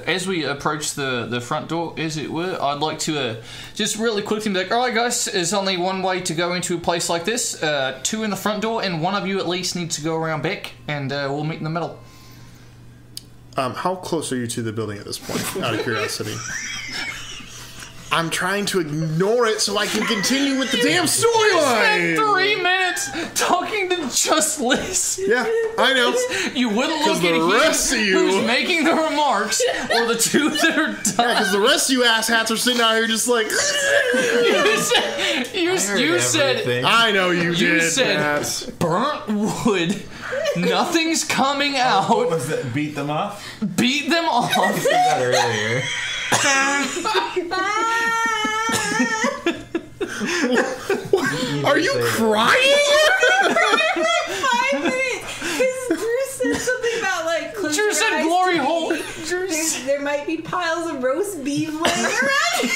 As we approach the front door, as it were, I'd like to just really quickly be like, all right, guys, there's only one way to go into a place like this. 2 in the front door, and one of you at least needs to go around back, and we'll meet in the middle. How close are you to the building at this point, out of curiosity? I'm trying to ignore it so I can continue with the damn storyline. You spent 3 minutes talking to just Liz. Yeah, I know. You wouldn't look at the rest of you who's making the remarks, or the 2 that are done. Yeah, because the rest of you asshats are sitting out here just like. you said. I know you did. You said burnt wood. Nothing's coming out. What was that? Beat them off? Beat them off. I said that earlier. Are you crying? Drew said something about like. Drew said glory hole. There might be piles of roast beef laying around.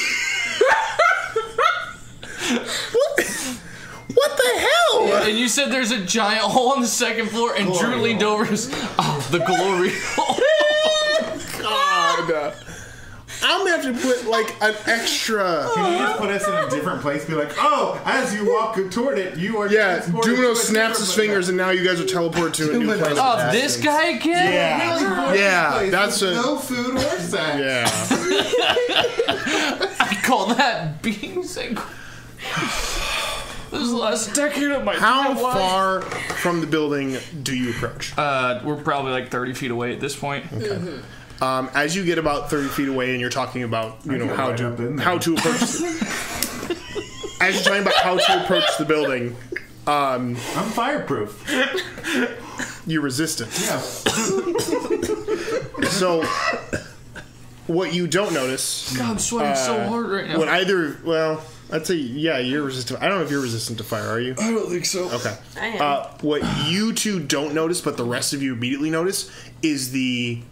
What the hell? Yeah, and you said there's a giant hole on the 2nd floor, and glory Drew leaned over and was, the glory hole. God. I'm gonna have to put like an extra. Can you just put us in a different place? Be like, oh, as you walk toward it, you are. Yeah, Dumino snaps his fingers, and now you guys are teleported to a new place. Oh, this guy again? Yeah, that's no food or sex. Yeah. I call that being single. This is the last decade of my life. How far from the building do you approach? We're probably like 30 feet away at this point. Okay. Mm-hmm. As you get about 30 feet away, and you're talking about how to approach. As you're talking about how to approach the building, I'm fireproof. You're resistant. Yeah. So, what you don't notice? God, I'm sweating so hard right now. I'd say, you're resistant. I don't know if you're resistant to fire, are you? I don't think so. Okay. I am. What you two don't notice, but the rest of you immediately notice, is the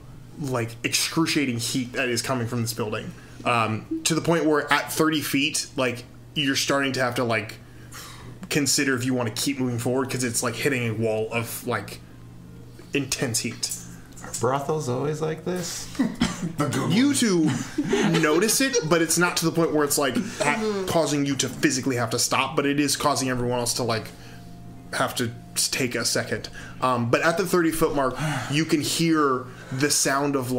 excruciating heat that is coming from this building. To the point where at 30 feet, you're starting to have to, consider if you want to keep moving forward, because it's, hitting a wall of, intense heat. Are brothels always like this? You two notice it, but it's not to the point where it's causing you to physically have to stop, but it is causing everyone else to have to take a second. But at the 30-foot mark, you can hear the sound of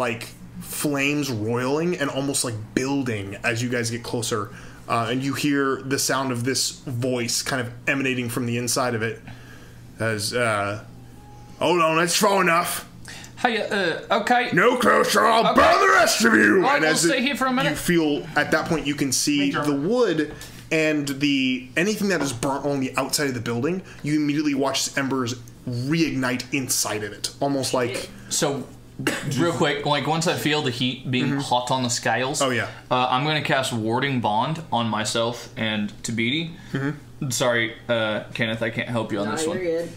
flames roiling and almost building as you guys get closer. And you hear the sound of this voice kind of emanating from the inside of it as, hold on, that's far enough. Hey, okay. No closer, I'll burn the rest of you! Right, we'll stay here for a minute. You feel, at that point, you can see the wood and anything that is burnt on the outside of the building. You immediately watch embers reignite inside of it. Almost like... So, real quick, once I feel the heat being hot on the scales... Oh, yeah. I'm going to cast Warding Bond on myself and Tabidi. Sorry, Kenneth, I can't help you on this one. You're good.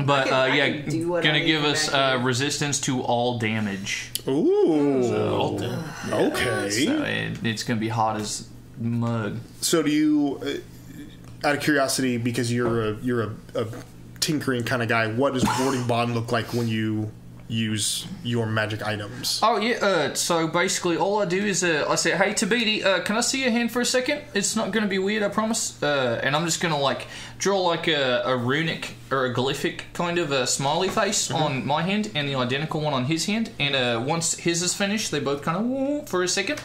But, gonna give us resistance to all damage. Ooh. Okay. So it's gonna be hot as mud. So do you, out of curiosity, because you're a tinkering kind of guy, what does warding bond look like when you use your magic items? Oh, yeah, so basically all I do is I say, hey, Tabidi, can I see your hand for a second? It's not going to be weird, I promise. And I'm just going to, like, draw, like, a runic or a glyphic kind of a smiley face on my hand and the identical one on his hand. And once his is finished, they both kind of for a second.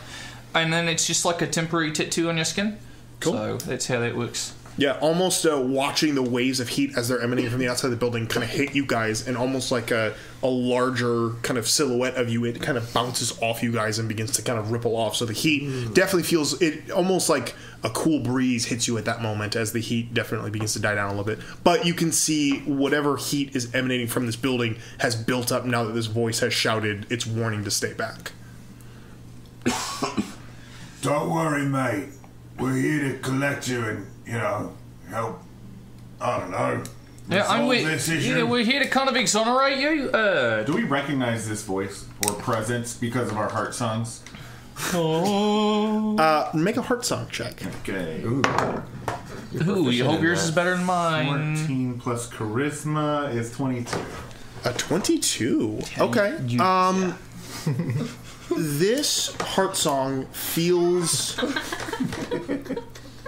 And then it's just like a temporary tattoo on your skin. Cool. So that's how that works. Yeah, almost watching the waves of heat as they're emanating from the outside of the building kind of hit you guys, and almost like a larger kind of silhouette of you, it kind of bounces off you guys and begins to kind of ripple off. So the heat definitely feels, it almost like a cool breeze hits you at that moment as the heat definitely begins to die down a little bit. But you can see whatever heat is emanating from this building has built up now that this voice has shouted its warning to stay back. Don't worry, mate. We're here to collect you and, help, I don't know, this issue. Yeah, we're here to kind of exonerate you. Do we recognize this voice or presence because of our heart songs? Make a heart song check. Okay. Ooh, you hope yours is better than mine. 14 plus charisma is 22. A 22? Okay. This heart song feels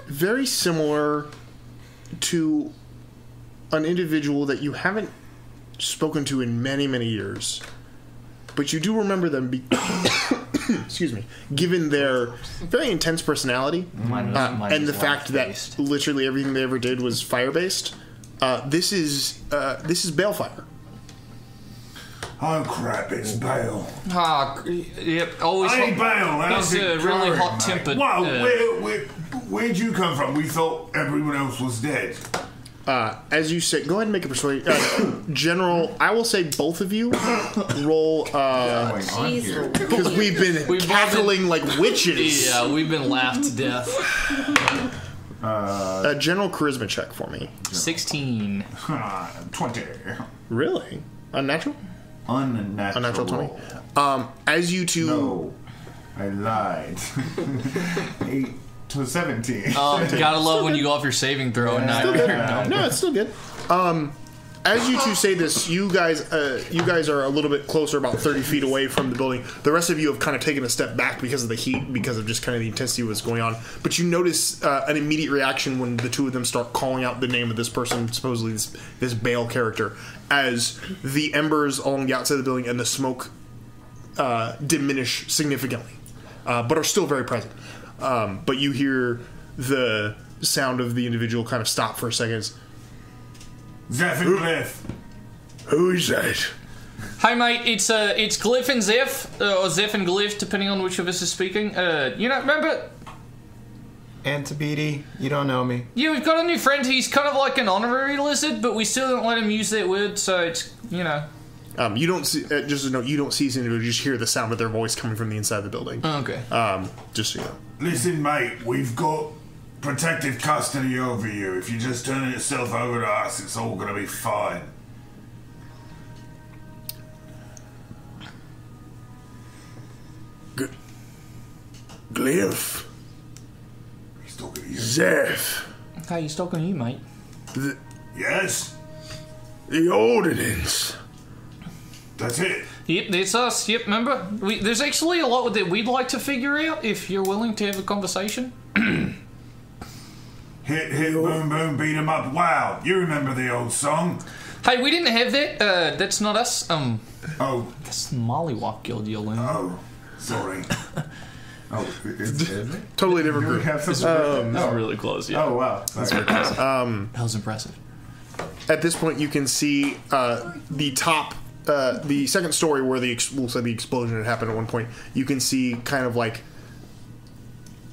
very similar to an individual that you haven't spoken to in many, many years. But you do remember them, excuse me, given their very intense personality and the fact that literally everything they ever did was fire-based. This is Balefire. Oh crap, it's Bale. Yep, always. Hey, Bale, he's really hot-tempered. Wow, where'd you come from? We thought everyone else was dead. As you say, go ahead and make a persuasion. General, I will say both of you roll, because we've been cackling like witches. Yeah, we've been laughed to death. A general charisma check for me. 16. 20. Really? Unnatural? Unnatural 20. As you two... No, I lied. 8 to 17. Oh, gotta love when you go off your saving throw and not... No, it's still good. As you two say this, you guys are a little bit closer, about 30 feet away from the building. The rest of you have kind of taken a step back because of the heat, because of just kind of the intensity of what's going on. But you notice an immediate reaction when the two of them start calling out the name of this person, supposedly this Bale character, as the embers along the outside of the building and the smoke diminish significantly, but are still very present. But you hear the sound of the individual kind of stop for a second. Zeph and Glyph. Who is that? Hi, mate. It's Glyph and Zeph, or Zeph and Glyph, depending on which of us is speaking. Remember? Antabidi, you don't know me. Yeah, we've got a new friend. He's kind of like an honorary lizard, but we still don't let him use that word, so it's, you don't see, just a note, you don't see these individuals, you just hear the sound of their voice coming from the inside of the building. Oh, okay. Just so you know. Listen, mate, we've got protective custody over you. If you just turn yourself over to us, it's all gonna be fine. Glyph. He's talking to you. Zeph. Hey, he's talking to you, mate. Yes? The ordinance. That's it. Yep, that's us. Yep, remember? There's actually a lot that we'd like to figure out if you're willing to have a conversation. Hit, boom, boom, beat 'em up. Wow, you remember the old song? Hey, we didn't have that. That's not us. Oh. That's the Mollywop Guild, you learn. Oh, sorry. It's totally different group. That's really close, yeah. Oh, wow. That's very close. That was impressive. At this point, you can see the top, the second story where the explosion had happened at one point. You can see kind of like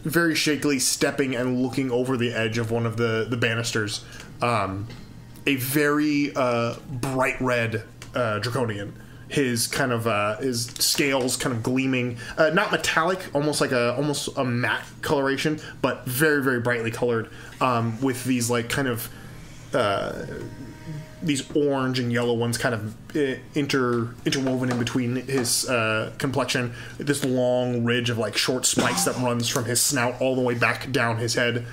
very shakily stepping and looking over the edge of one of the banisters. A very bright red Draconian. His kind of his scales kind of gleaming, not metallic, almost a matte coloration, but very, very brightly colored, with these like kind of these orange and yellow ones kind of interwoven in between his complexion. This long ridge of like short spikes that runs from his snout all the way back down his head.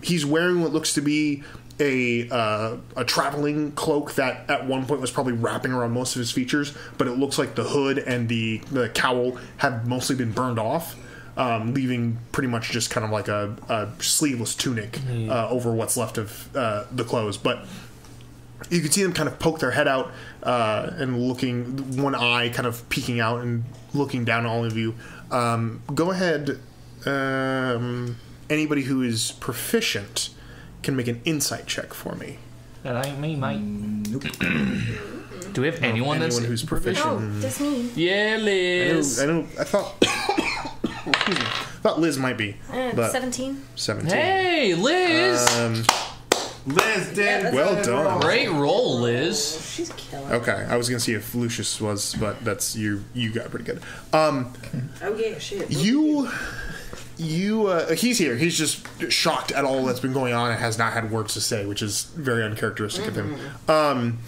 He's wearing what looks to be a traveling cloak that at one point was probably wrapping around most of his features, but it looks like the hood and the cowl have mostly been burned off, leaving pretty much just kind of like a sleeveless tunic over what's left of the clothes. But you can see them kind of poke their head out and looking, one eye kind of peeking out and looking down at all of you. Go ahead. Anybody who is proficient can make an insight check for me. That ain't me, mate. Nope. Do we have anyone who's proficient? Oh, that's me. Yeah, Liz. I thought. Excuse me. I thought Liz might be. But 17. 17. Hey, Liz. Liz did. Well done. Great roll, Liz. She's killing. Okay, I was gonna see if Lucius was, but that's you. You got pretty good. Oh yeah, shit. He's here. He's just shocked at all that's been going on and has not had words to say, which is very uncharacteristic of him.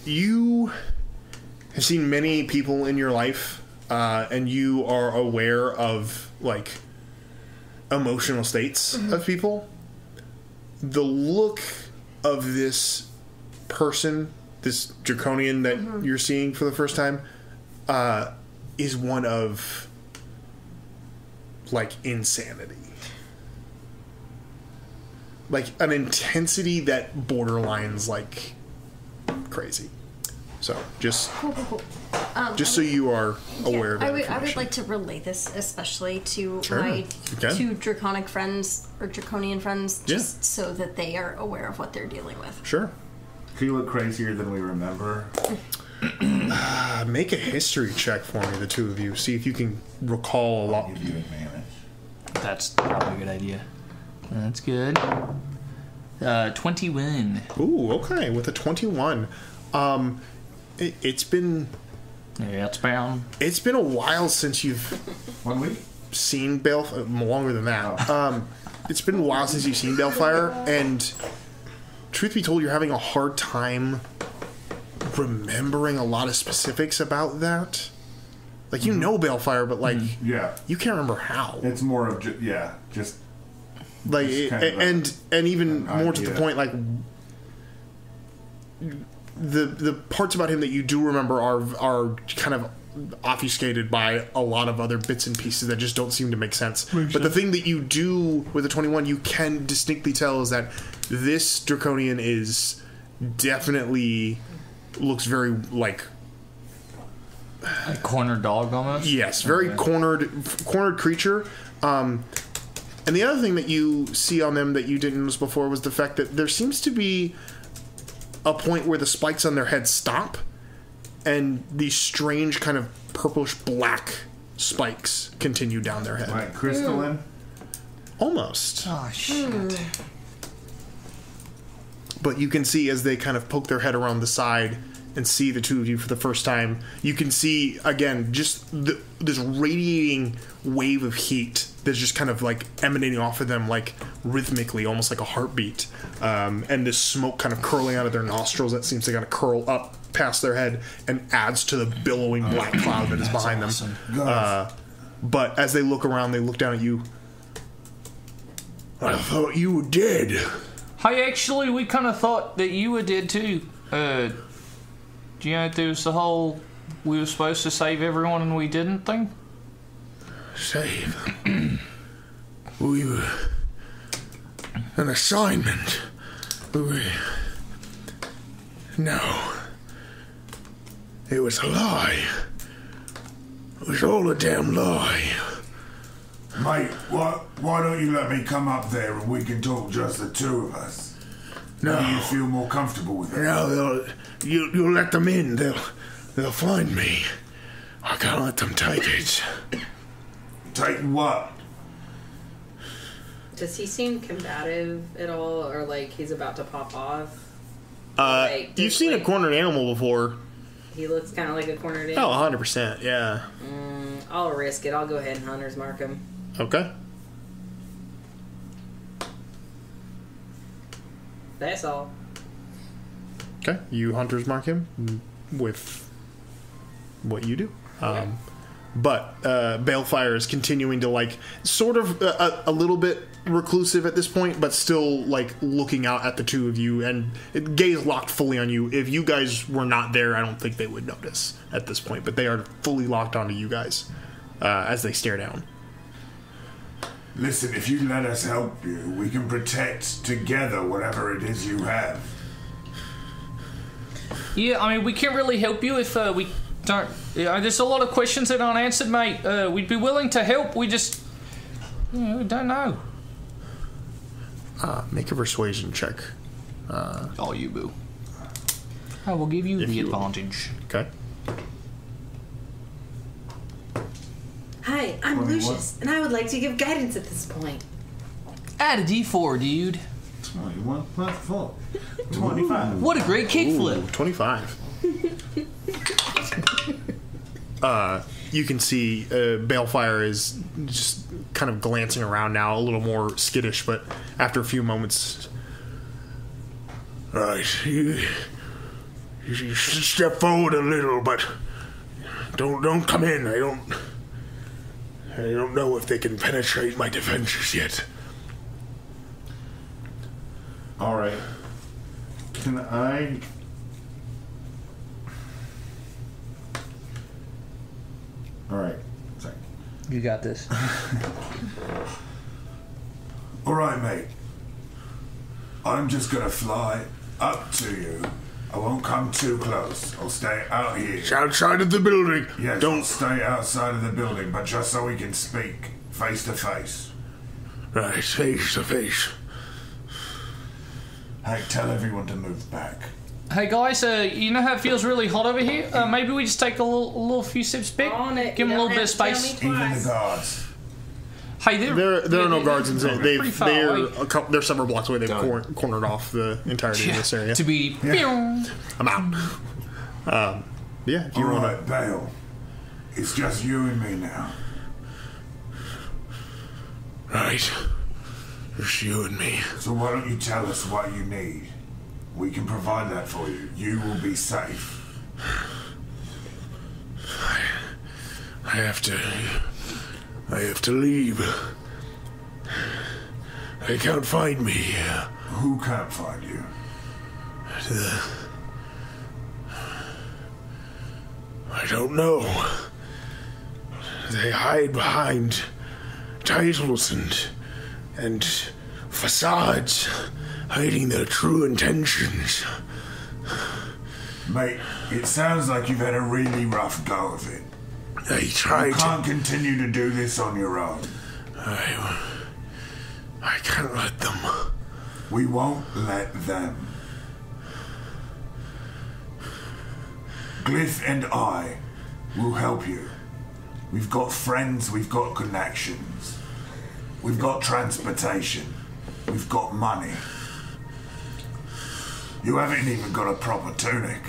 You have seen many people in your life, and you are aware of, like, emotional states of people. The look of this person, this Draconian that you're seeing for the first time, is one of, like, insanity. Like, an intensity that borderlines, like, crazy. So, just so you are aware of that. I would like to relay this especially to Sure. my Okay. two draconic friends, or draconian friends, just so that they are aware of what they're dealing with. Sure. Could you look crazier than we remember? Make a history check for me, the two of you. See if you can recall a lot. Give you advantage. That's probably a good idea. That's good. 21. Ooh, okay. With a 21. It's been... Yeah, It's been a while since you've... 1 week? Seen Balefire. Longer than that. It's been a while since you've seen Balefire, and truth be told, you're having a hard time remembering a lot of specifics about that. Like, you know Balefire, but, like, you can't remember how. It's more of, just... Like, and even more to the point, like, the parts about him that you do remember are kind of obfuscated by a lot of other bits and pieces that just don't seem to make sense. But the thing that you do with the 21, you can distinctly tell is that this Draconian is definitely looks very like a cornered dog almost. Yes, very cornered creature. And the other thing that you see on them that you didn't notice before was the fact that there seems to be a point where the spikes on their head stop, and these strange kind of purplish black spikes continue down their head. Like crystalline? Almost. Oh, shit. But you can see as they kind of poke their head around the side and see the two of you for the first time, you can see, again, just this radiating wave of heat that's just kind of like emanating off of them, like rhythmically, almost like a heartbeat. And this smoke kind of curling out of their nostrils that seems to kind of curl up past their head and adds to the billowing black cloud that is behind them. But as they look around, they look down at you. I thought you were dead. Hey, actually, we kind of thought that you were dead too. Do you know there was the whole we were supposed to save everyone and we didn't thing? Save? We were an assignment. No. It was a lie. It was all a damn lie. Mate, why don't you let me come up there and we can talk just the two of us? No. Do you feel more comfortable with that? No, you'll let them in. They'll find me. I can't let them take it. Take what? Does he seem combative at all, or like he's about to pop off? You've seen a cornered animal before. He looks kind of like a cornered animal. Oh, 100%, yeah. I'll risk it. I'll go ahead and hunter's mark him. Okay. That's all. Okay, you hunters mark him with what you do. But Balefire is continuing to, like, sort of a little bit reclusive at this point, but still like looking out at the two of you and gaze locked fully on you. If you guys were not there, I don't think they would notice at this point, but they are fully locked onto you guys as they stare down. Listen, if you let us help you, we can protect together whatever it is you have. Yeah, I mean, we can't really help you if we don't... there's a lot of questions that aren't answered, mate. We'd be willing to help, we just... we don't know. Make a persuasion check. You boo. I will give you the advantage. Okay. Hi, I'm Lucius, and I would like to give guidance at this point. Add a d4, dude. 21 plus 4. 25. What a great kickflip. 25. You can see Balefire is just kind of glancing around now, a little more skittish, but after a few moments... Right, you should step forward a little, but don't come in. I don't know if they can penetrate my defenses yet. Alright. Can I... Alright. Sorry. You got this. Alright, mate. I'm just gonna fly up to you. I won't come too close. I'll stay out here. It's outside of the building. Yes, don't stay outside of the building, but just so we can speak face to face. Right, face to face. Hey, tell everyone to move back. Hey guys, you know how it feels really hot over here? Maybe we just take a little few steps back, give them a little bit of space. Even the guards. Hey, there are no guards in zone. They're several blocks away. They've cornered off the entirety of this area. To be, I'm out. Yeah, if you want to. Bale, it's just you and me now. Right, just you and me. So why don't you tell us what you need? We can provide that for you. You will be safe. I have to leave. They can't find me. Who can't find you? I don't know. They hide behind titles and facades, hiding their true intentions. Mate, it sounds like you've had a really rough go of it. You can't continue to do this on your own. I can't let them. We won't let them. Glyph and I will help you. We've got friends, we've got connections. We've got transportation. We've got money. You haven't even got a proper tunic.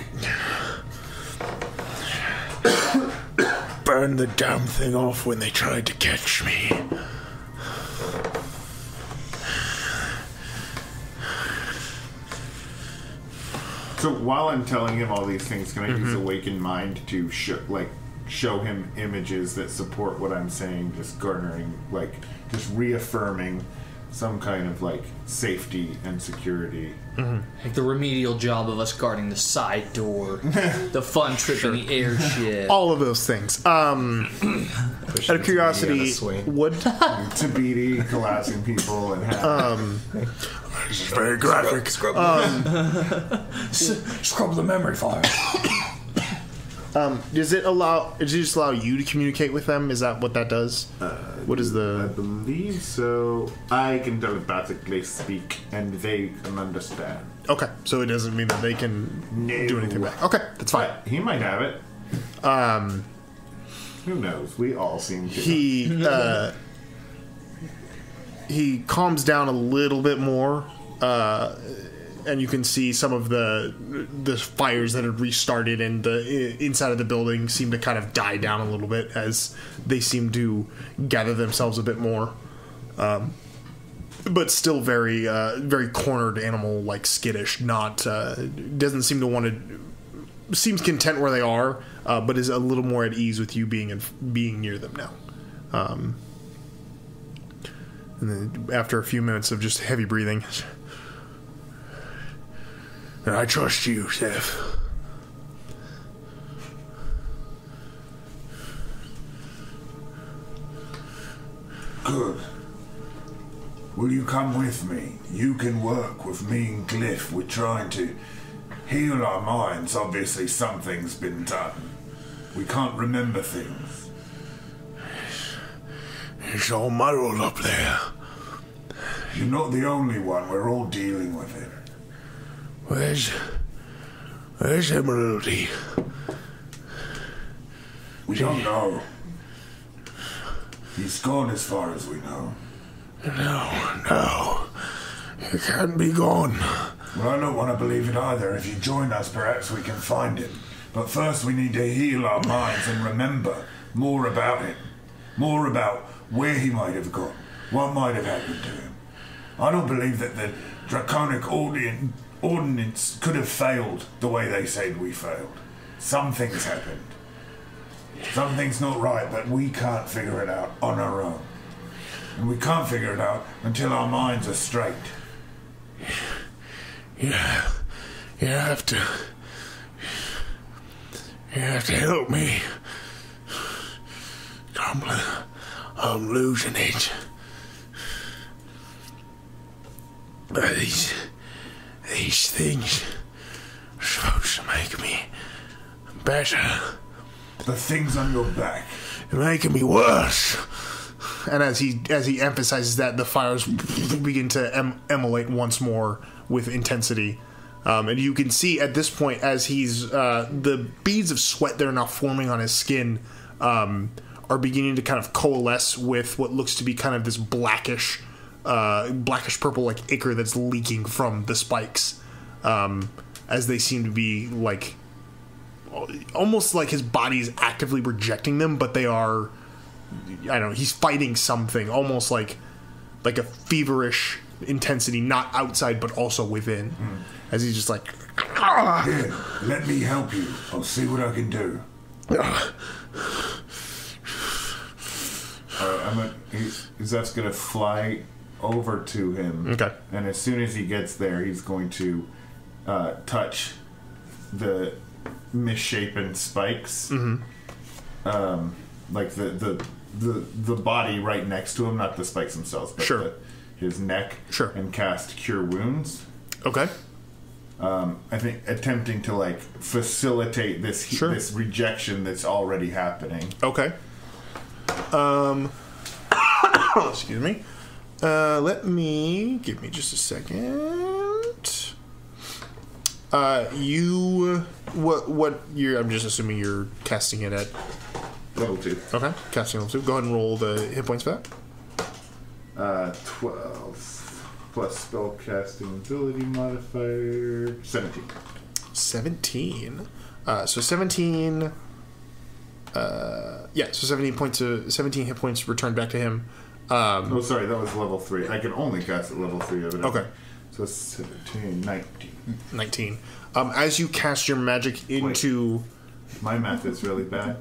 Burned the damn thing off when they tried to catch me. So while I'm telling him all these things, can I use Awakened Mind to show him images that support what I'm saying, just garnering, just reaffirming some kind of, safety and security? Like the remedial job of us guarding the side door, the fun trip in the airship. All of those things. Out of curiosity, would... Tabidi collapsing people and this is very graphic. Scrub the memory file. Does it just allow you to communicate with them? Is that what that does? What is the... I believe so. I can telepathically speak, and they can understand. Okay, so it doesn't mean that they can do anything back. Okay, that's fine. But he might have it. Who knows? We all seem to. He calms down a little bit more, and you can see some of the fires that had restarted and the inside of the building seem to kind of die down a little bit as they seem to gather themselves a bit more. But still very very cornered animal, like skittish, not doesn't seem to want to, seems content where they are, but is a little more at ease with you being near them now. And then after a few minutes of just heavy breathing, and I trust you, Seth. Good. Will you come with me? You can work with me and Glyph. We're trying to heal our minds. Obviously, something's been done. We can't remember things. It's all muddled up there. You're not the only one. We're all dealing with it. Where's Emeraldy? We don't know. He's gone as far as we know. No. He can't be gone. Well, I don't want to believe it either. If you join us, perhaps we can find him. But first we need to heal our minds and remember more about him. More about where he might have gone. What might have happened to him. I don't believe that the Draconic ordinance could have failed the way they said we failed. Some things happened. Something's not right, but we can't figure it out on our own. And we can't figure it out until our minds are straight. Yeah. You have to help me. I'm losing it. These things are supposed to make me better. The things on your back. They're making me worse. And as he emphasizes that, the fires begin to emulate once more with intensity. And you can see at this point, as he's the beads of sweat that are now forming on his skin are beginning to kind of coalesce with what looks to be kind of this blackish purple like ichor that's leaking from the spikes, as they seem to be like almost like his body is actively rejecting them, but they are, I don't know, he's fighting something almost like a feverish intensity, not outside but also within, as he's just like, Here, let me help you. I'll see what I can do. Zeth's gonna fly over to him. Okay. And as soon as he gets there, he's going to touch the misshapen spikes. Like the body right next to him, not the spikes themselves, but his neck. Sure. And cast Cure Wounds. Okay. I think attempting to like facilitate this this rejection that's already happening. Okay. Excuse me. Give me just a second. What you're, I'm just assuming you're casting it at level 2. Okay, casting level 2. Go ahead and roll the hit points for that. 12 plus spellcasting ability modifier 17. 17. So 17. So 17 hit points returned back to him. Oh, sorry, that was level 3. I can only cast at level 3 of it. Okay. So 17, 19. As you cast your magic into... My math is really bad.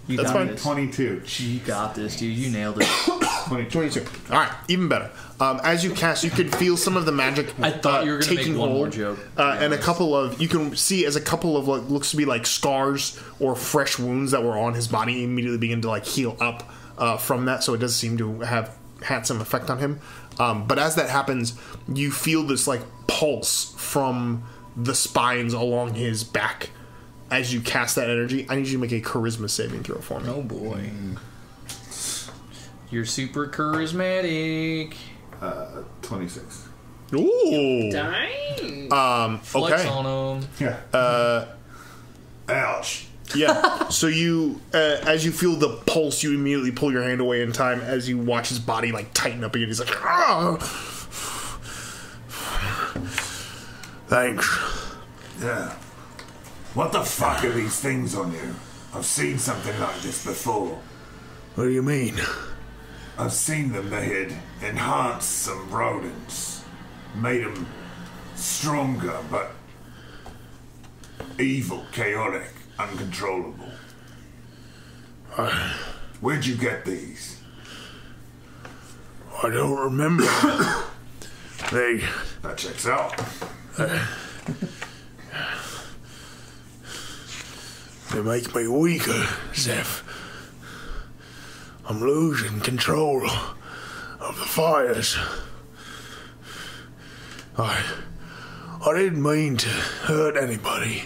That's fine. 22. You got this, dude. You nailed it. 22. All right, even better. As you cast, you can feel some of the magic I thought you were going to make one more joke. And a couple of, you can see as a couple of what looks to be like scars or fresh wounds that were on his body immediately begin to like heal up from that. So it does seem to have had some effect on him. But as that happens, you feel this like pulse from the spines along his back. As you cast that energy, I need you to make a charisma saving throw for me. Oh boy. You're super charismatic. 26. Ooh. Dang. Flex Okay. on him. Yeah. Ouch. Yeah. So you, as you feel the pulse, you immediately pull your hand away in time as you watch his body like tighten up again. He's like, ah! Thanks. Yeah. What the fuck are these things on you? I've seen something like this before. What do you mean? I've seen them. They had enhanced some rodents, made them stronger, but evil, chaotic, uncontrollable. Where'd you get these? I don't remember. That checks out. They make me weaker, Zeph. I'm losing control of the fires. I didn't mean to hurt anybody.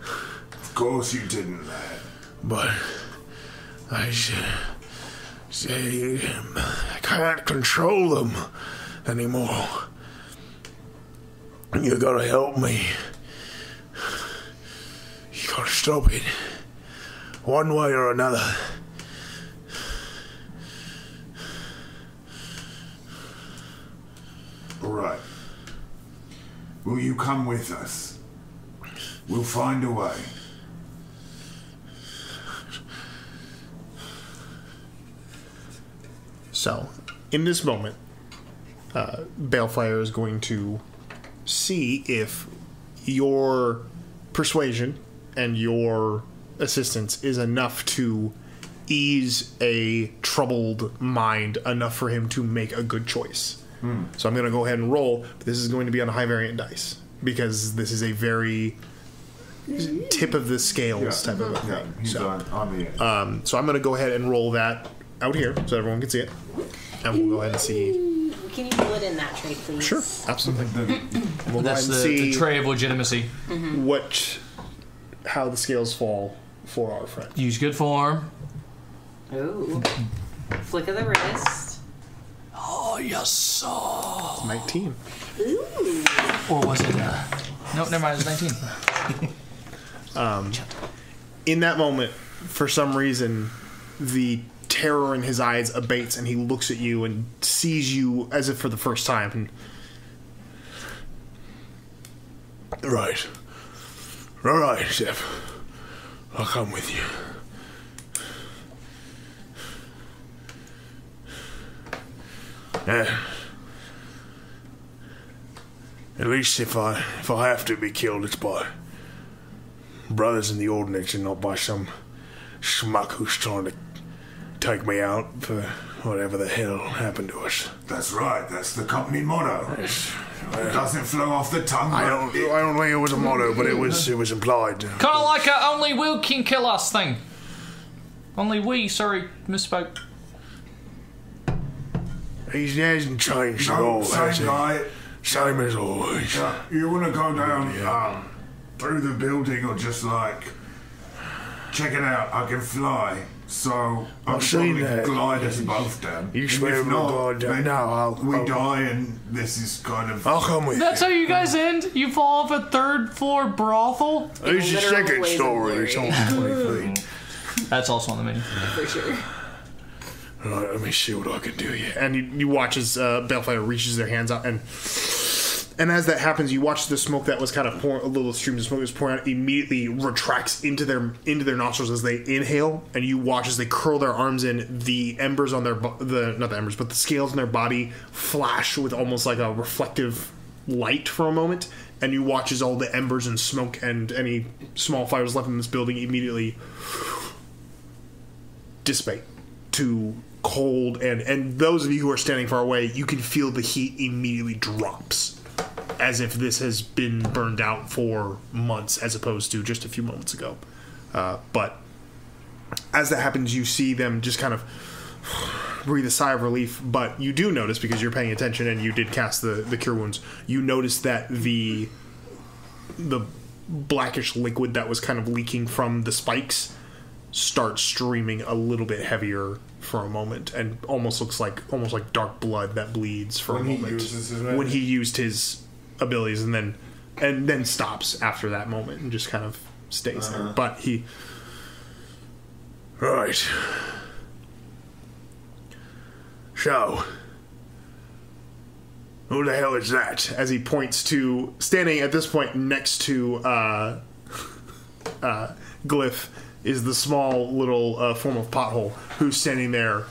Of course you didn't, lad. But I can't control them anymore. You gotta help me. You gotta stop it. One way or another. Alright. Will you come with us? We'll find a way. So, in this moment, Balefire is going to see if your persuasion and your assistance is enough to ease a troubled mind enough for him to make a good choice. So I'm going to go ahead and roll, but this is going to be on a high variant dice because this is a very tip of the scales type of a thing. He's on the edge. So I'm going to go ahead and roll that out here so everyone can see it. And we'll go ahead and see. Can you pull it in that tray, please? Sure, absolutely. We'll That's go ahead and the tray of legitimacy. How the scales fall for our friend. Use good form. Ooh. Flick of the wrist. Oh, yes, sir. 19. Ooh. Or was it? Nope, never mind. It was 19. In that moment, for some reason, the terror in his eyes abates, and he looks at you and sees you as if for the first time. Right. All right, Zeph. I'll come with you. At least if I have to be killed, it's by brothers in the ordinance and not by some schmuck who's trying to take me out for whatever the hell happened to us. That's right. That's the company motto. It doesn't flow off the tongue. I don't think it was a motto, but it was implied. Kind of like a only we can kill us thing. Only we, sorry, misspoke. He hasn't changed at all, has Same he? guy. Same as always. You want to go down through the building or just like check it out? I can fly, so I'll seen probably that. glide us both down. You And swear if we'll not, glide down? then No, we die, and this is kind of. I'll come with That's how you guys end? You fall off a third floor brothel? It's the second story. It's only 20 feet. That's also on the menu. For sure. Right, let me see what I can do here. And you watch as Balefire reaches their hands out, and as that happens, you watch the smoke that was kind of pouring, a little stream of smoke that was pouring out, immediately retracts into their nostrils as they inhale, and you watch as they curl their arms in, the embers on not the embers, but the scales in their body flash with almost like a reflective light for a moment, and you watch as all the embers and smoke and any small fires left in this building immediately dissipate to cold, and those of you who are standing far away, you can feel the heat immediately drops as if this has been burned out for months as opposed to just a few moments ago. But as that happens, you see them just kind of breathe a sigh of relief, but you do notice, because you're paying attention and you did cast the cure wounds, you notice that the blackish liquid that was kind of leaking from the spikes starts streaming a little bit heavier for a moment, and almost like dark blood that bleeds for a moment when he used his abilities, and then stops after that moment and just kind of stays there. But he Right. So, who the hell is that? As he points to, standing at this point next to Glyph, is the small little form of pothole who's standing there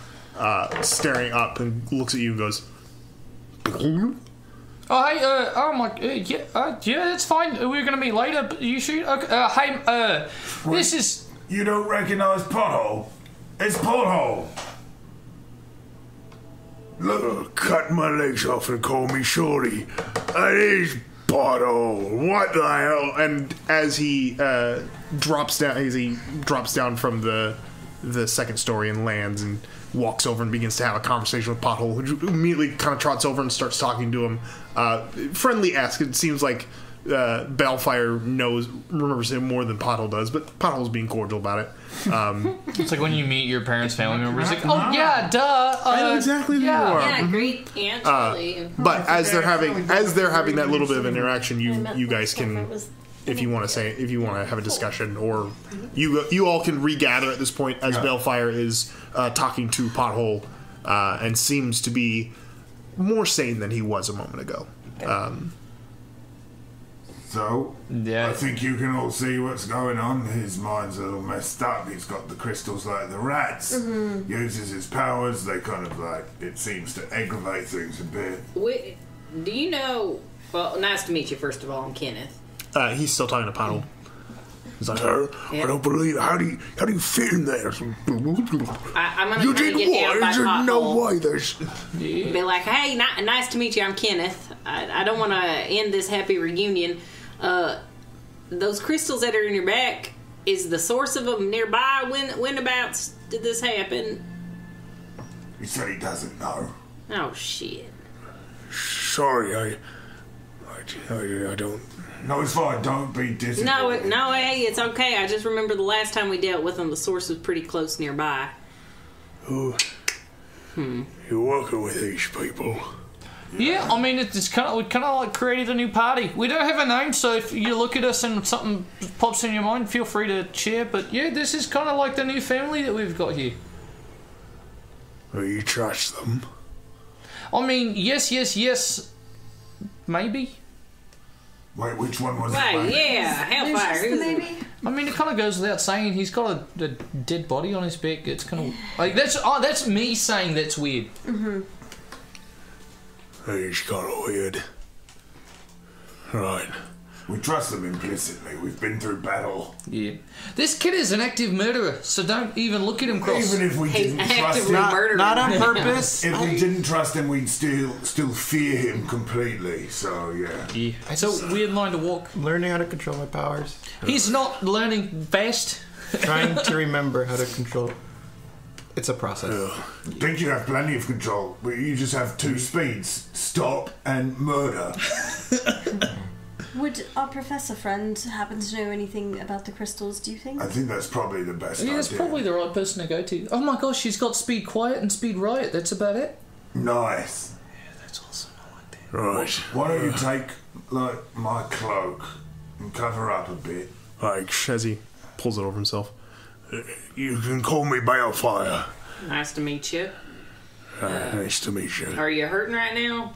staring up and looks at you and goes, Oh, hey, yeah, it's fine. We're gonna meet later. You shoot. Okay, this is. You don't recognize pothole? It's pothole. cut my legs off and call me shorty. That is bottle. What the hell? And as he drops down from the second story and lands and walks over and begins to have a conversation with Pothole, who immediately kind of trots over and starts talking to him. Friendly ask. It seems like Balefire remembers him more than Pothole does, but Pothole's being cordial about it. It's like when you meet your parents' family members. Like, oh yeah, duh. I know exactly who you are. Yeah, great Aunt Julie. But as they're having that little bit of an interaction, you guys can, if you want to have a discussion, or you all can regather at this point as Balefire is talking to Pothole and seems to be more sane than he was a moment ago. So, I think you can all see what's going on. His mind's a little messed up. He's got the crystals like the rats. Uses his powers. They kind of it seems to aggravate things a bit. Do you know... Well, nice to meet you, first of all. I'm Kenneth. He's still talking to Pothole. He's like, I don't believe it. How do you fit in there? I'm gonna You try did to get down by what? There's no Pothole. way. There's... Be like, hey, nice to meet you. I'm Kenneth. I don't want to end this happy reunion. Those crystals that are in your back, is the source of them nearby? Whenabouts did this happen? He said he doesn't know. Oh, shit. Sorry, I don't... No, it's fine. Don't be disappointed. No, hey, it's okay. I just remember the last time we dealt with them, the source was pretty close nearby. You're working with these people. Yeah, I mean, we kind of like created a new party. We don't have a name, so if you look at us and something pops in your mind, feel free to share. But yeah, this is kind of like the new family that we've got here. Do you trust them? I mean, yes, maybe. Wait, which one was it? Wait, yeah, Hellfire. Maybe. I mean, it kind of goes without saying. He's got a dead body on his back. It's kind of like that's me saying that's weird. It's kind of weird. Right. We trust them implicitly. We've been through battle. Yeah. This kid is an active murderer, so don't even look at him cross. Even if we didn't trust him, not on purpose. If we didn't trust him, we'd still fear him completely. So yeah. It's a weird line to walk. Learning how to control my powers. He's not learning fast. Trying to remember how to control. It's a process. I think you have plenty of control. But you just have two speeds: stop and murder. Would our professor friend happen to know anything about the crystals, do you think? I think that's probably the best idea. Yeah, that's probably the right person to go to. Oh my gosh, she's got speed quiet and speed riot. That's about it. Nice. Yeah, that's awesome. I like that. Right. Why don't you take my cloak and cover up a bit? Like, as he pulls it over himself. You can call me Balefire. Nice to meet you. Nice to meet you. Are you hurting right now?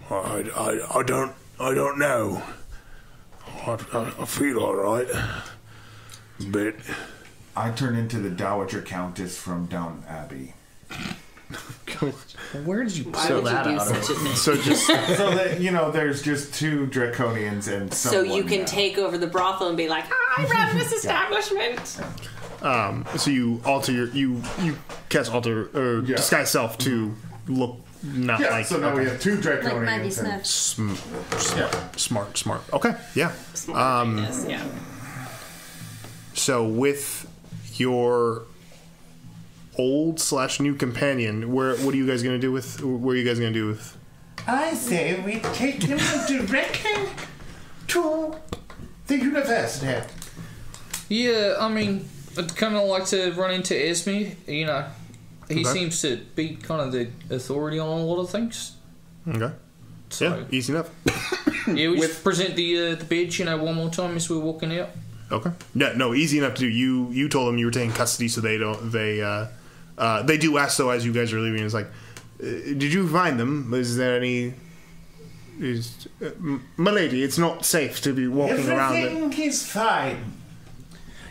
I don't know. I feel all right. But I turn into the Dowager Countess from Downton Abbey. Where did you pull that out of? So that there's just two Draconians and so you can now. take over the brothel and be like, I run this establishment. So you alter you cast alter or disguise self to look not like. So now we have two Draconians. Like Maggie Smith. Smart. Okay, yeah. Yeah. So with your old/new companion, what are you guys gonna do with? Where are you guys gonna do with? I say we take him directly to the university. Yeah, I mean, I'd kind of like to run into Esme. You know, he seems to be kind of the authority on a lot of things. Okay. So, yeah, easy enough. Yeah, we just present the badge, one more time as we're walking out. Okay. No, easy enough to do. You told them you were taking custody, so they don't. They do ask though as you guys are leaving. It's like, did you find them? Is there any? Milady, it's not safe to be walking around. Everything is fine.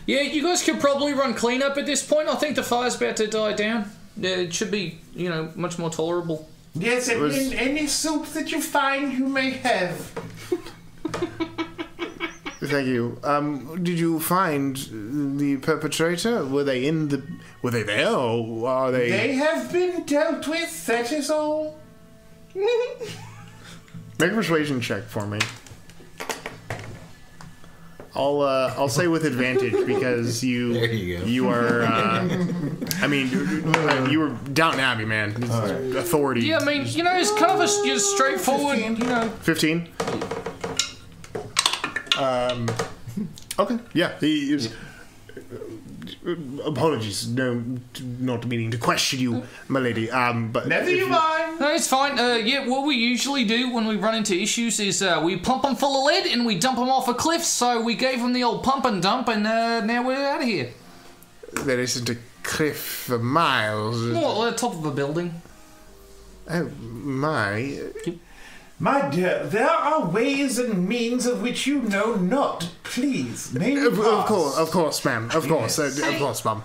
Yeah, you guys could probably run clean up at this point. I think the fire's about to die down. It should be, much more tolerable. Yes, and any soup that you find, you may have. Thank you. Did you find the perpetrator? Were they there, or are they? They have been dealt with. That is all. Make a persuasion check for me. I'll say with advantage because you are. You were Downton Abbey, man. Authority. Yeah, I mean, it's kind of a straightforward, 15. Okay. Yeah, he is. Apologies, no, not meaning to question you, my lady. But never you mind. No, it's fine. What we usually do when we run into issues is we pump them full of lead and we dump them off a cliff. So we gave them the old pump and dump, and now we're out of here. There isn't a cliff for miles. Well, at the top of a building. Oh my. My dear, there are ways and means of which you know not. Please, may we pass? Of course, ma'am. Of course, ma'am.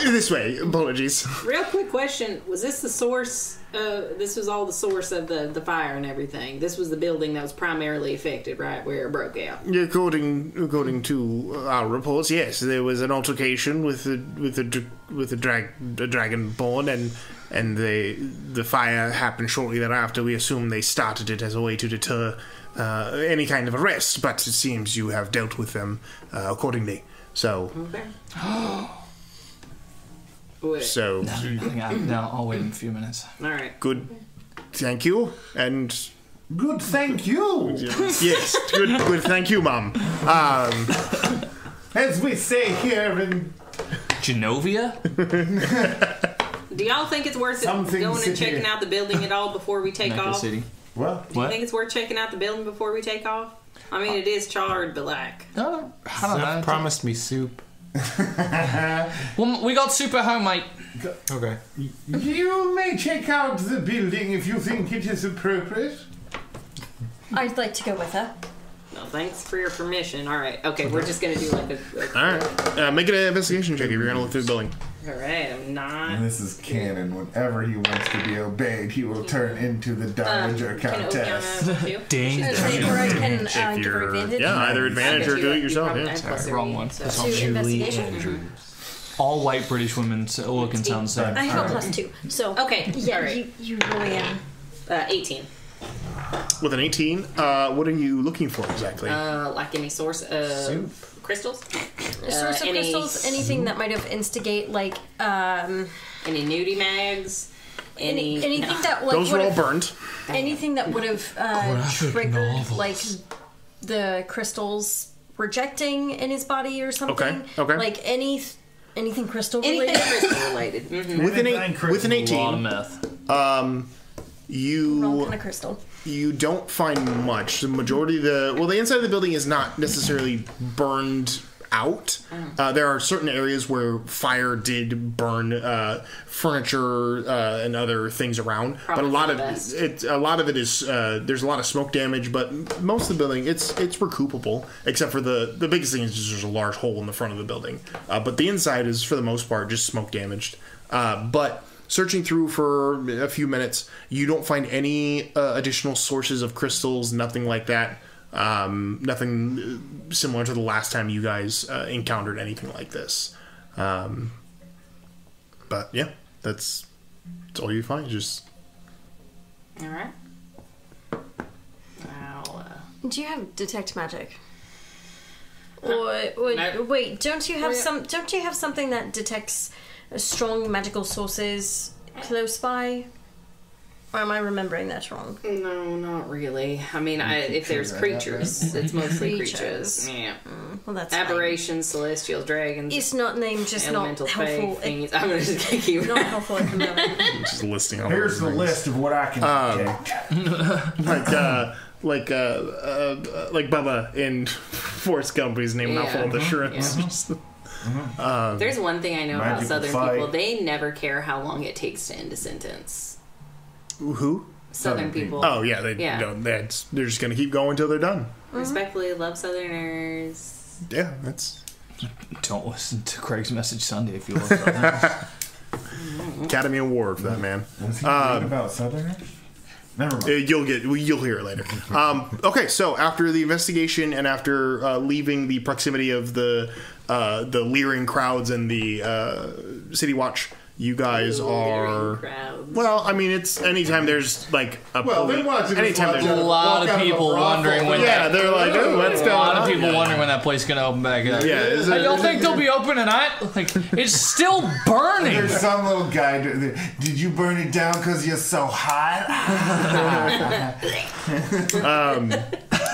This way. Apologies. Real quick question: was this the source? This was all the source of the fire and everything. This was the building that was primarily affected, right, where it broke out. Yeah, according to our reports, yes, there was an altercation with a dragonborn, and the fire happened shortly thereafter. We assume they started it as a way to deter any kind of arrest, but it seems you have dealt with them accordingly. So. Okay. So. No, I'll wait in a few minutes. All right. Good. Thank you. And. Good. Thank you. Yes. Good. Thank you, Mom. As we say here in Genovia. Do y'all think it's worth going and checking out the building at all before we take Meka off? City. What? Do you think it's worth checking out the building before we take off? I mean, it is charred, but like. I don't know. Promised me soup. Well, we got soup at home, mate. Okay. You may check out the building if you think it is appropriate. I'd like to go with her. No, thanks for your permission. All right. Okay, we're just going to do like a... All right. Make an investigation check if you're going to look through the building. All right, I'm not... And this is canon. Whenever he wants to be obeyed, he will turn into the Dowager Countess. Ding. Or I can give her advantage. Yeah, either advantage or do it yourself. Yeah. Sorry, wrong one. That's To investigation. all white British women look and sound the same. I have a +2, so... Okay, Yeah, all right. you really am. 18. With an 18, what are you looking for exactly? Like any source of crystals? A source of crystals, anything that might have instigate, like, any nudie mags? Anything that, like... Those were all burned. Anything that would have triggered, like, the crystals rejecting in his body or something. Okay. Like, anything crystal related. Anything crystal related. Mm-hmm. With an 18, a lot of meth. Wrong kind of crystal. You don't find much. The majority of the inside of the building is not necessarily burned out. There are certain areas where fire did burn furniture and other things around. Probably but a lot of it is there's a lot of smoke damage. But most of the building it's recoupable, except for the biggest thing is just there's a large hole in the front of the building. But the inside is for the most part just smoke damaged. But searching through for a few minutes, you don't find any additional sources of crystals, nothing like that. Nothing similar to the last time you guys encountered anything like this. But yeah, that's all you find. Just all right. Do you have detect magic? Wait, don't you have something that detects strong magical sources close by? Or am I remembering that wrong? No, not really. I mean, if there's creatures, it's mostly creatures. Yeah. Well, that's aberrations, celestials, dragons. It's not named, just not helpful. Things. I'm gonna just keep not helpful at the moment. Just listing all Here's the list of what I can detect. like Bubba in Forrest Gump, his name mouthful of the shrimps. Yeah. There's one thing I know about Magical Southern fight. people. They never care how long it takes to end a sentence. Who? Southern people. Oh yeah, they're just gonna keep going until they're done. Respectfully, love Southerners. Yeah, that's. Don't listen to Craig's Message Sunday if you love Southerners. Academy Award for that man. Was he right about Southerners? Never mind. You'll hear it later. Okay, so after the investigation and after leaving the proximity of the leering crowds and the city watch, you guys are. Well, I mean, it's anytime there's like a. Well, they watch it. Anytime there's a lot of people wondering when. Yeah, they're like, "Oh, what's going on?" A lot of people wondering when that place is gonna open back up. Yeah, Hey, y'all think they'll be open tonight? Like, it's still burning. There's some little guy. Did you burn it down because you're so hot?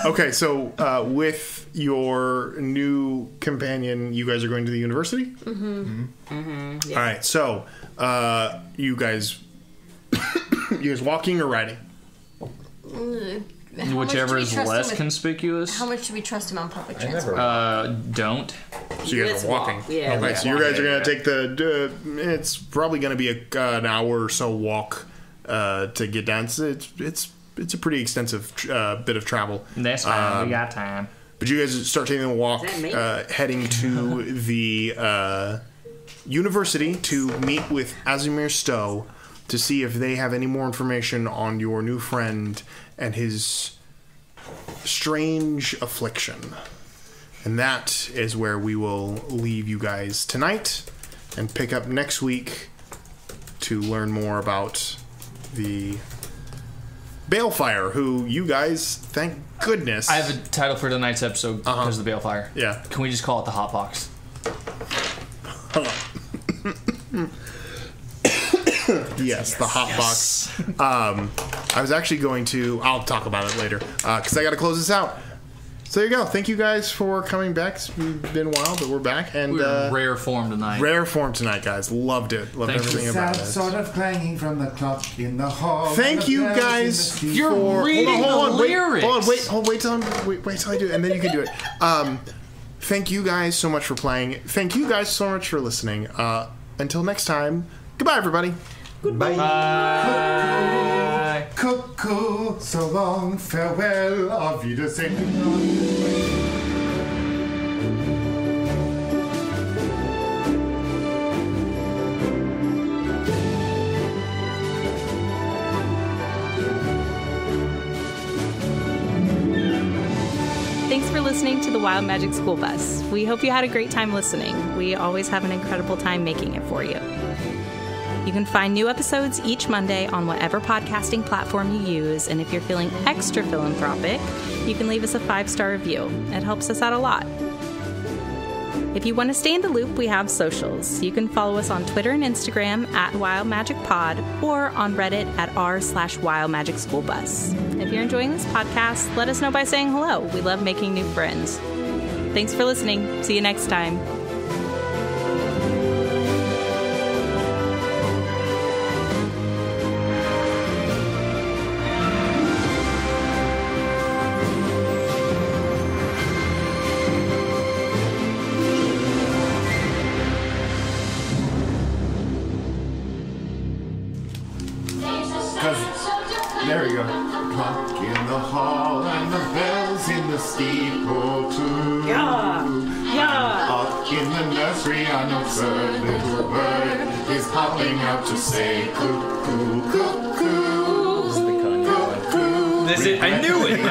Okay, so with your new companion, you guys are going to the university? Mm-hmm. Mm-hmm. Yeah. All right, so you guys walking or riding? Whichever is less conspicuous. How much do we trust him on public transport? Don't. So you guys are walking. Yeah. Okay, so you guys are going to take the. It's probably going to be an hour or so walk to get down. It's a pretty extensive bit of travel. That's fine. We got time. But you guys start taking the walk, heading to the university to meet with Azimir Stowe to see if they have any more information on your new friend and his strange affliction. And that is where we will leave you guys tonight and pick up next week to learn more about the Balefire, who you guys, thank goodness. I have a title for tonight's episode because of the Balefire. Yeah. Can we just call it the Hot Box? Yes, the hot box. I was actually going to. I'll talk about it later because I got to close this out. So there you go. Thank you guys for coming back. It's been a while, but we're back and we're rare form tonight. Rare form tonight, guys. Loved it. Loved everything about it. Sort of clanging from the clock in the hall. Thank you guys. You're reading the lyrics. Wait till I do it, and then you can do it. Thank you guys so much for playing. Thank you guys so much for listening. Until next time, goodbye, everybody. Goodbye. Bye. Cuckoo, so long, farewell, auf Wiedersehen. Thanks for listening to the Wild Magic School Bus. We hope you had a great time listening. We always have an incredible time making it for you. You can find new episodes each Monday on whatever podcasting platform you use, and if you're feeling extra philanthropic, you can leave us a 5-star review. It helps us out a lot. If you want to stay in the loop, we have socials. You can follow us on Twitter and Instagram at WildMagicPod or on Reddit at r/WildMagicSchoolBus. If you're enjoying this podcast, let us know by saying hello. We love making new friends. Thanks for listening. See you next time. There we go. Clock in the hall and the bells in the steeple too. Up in the nursery an absurd little bird is calling out to say cuckoo, cuckoo. This is the cuckoo. This is, I knew it.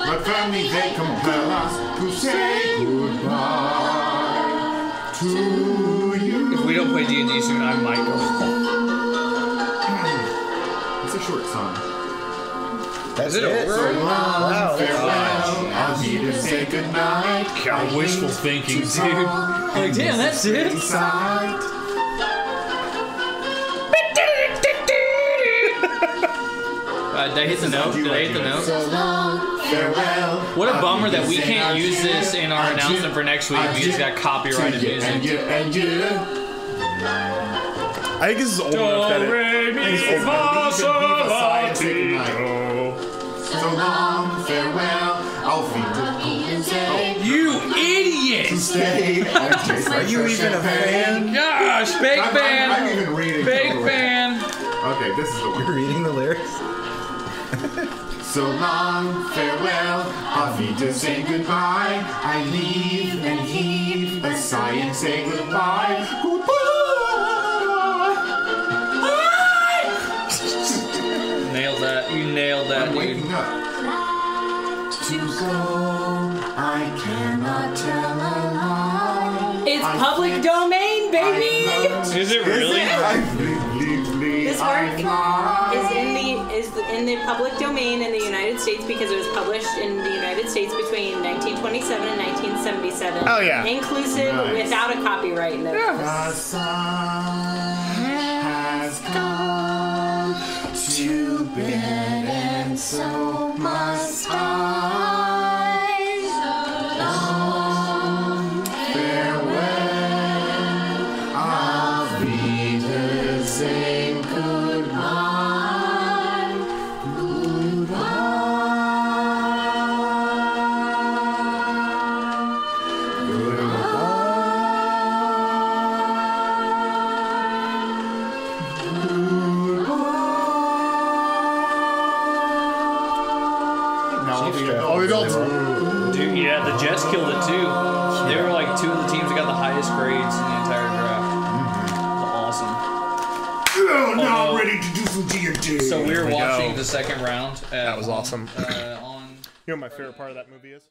But firmly they compel us to say goodbye to you. If we don't play D&D soon, I might go home. It's a short song. That's it. it. So long, farewell, I'll need to say goodnight. God, wishful thinking, dude. Like, damn, that's it. Did I hit the note? So long, farewell. What a bummer that we can't use this in our announcement for next week. We just got copyrighted music. And you. I think this is old enough that So long, farewell, auf Wiedersehen. You idiot! Are you even a fan? Gosh, fake fan! I'm even reading. Fake fan! Okay, this is the one. You're reading the lyrics? So long, farewell, auf Wiedersehen, goodbye. I leave and heave a sigh and say goodbye. Goodbye! Nailed I cannot tell a lie. It's public domain, baby. Is it really? This work is in the public domain in the United States because it was published in the United States between 1927 and 1977. Oh yeah, inclusive without a copyright notice. The sun has gone to bed, and so must I. Long farewell, auf Wiedersehen, goodbye, all the adults. Dude, yeah, the Jets killed it too. They were like two of the teams that got the highest grades in the entire draft. Awesome. Oh, now I'm ready to do some D&D. So we were watching the second round. That was awesome. On you know what my favorite part of that movie is?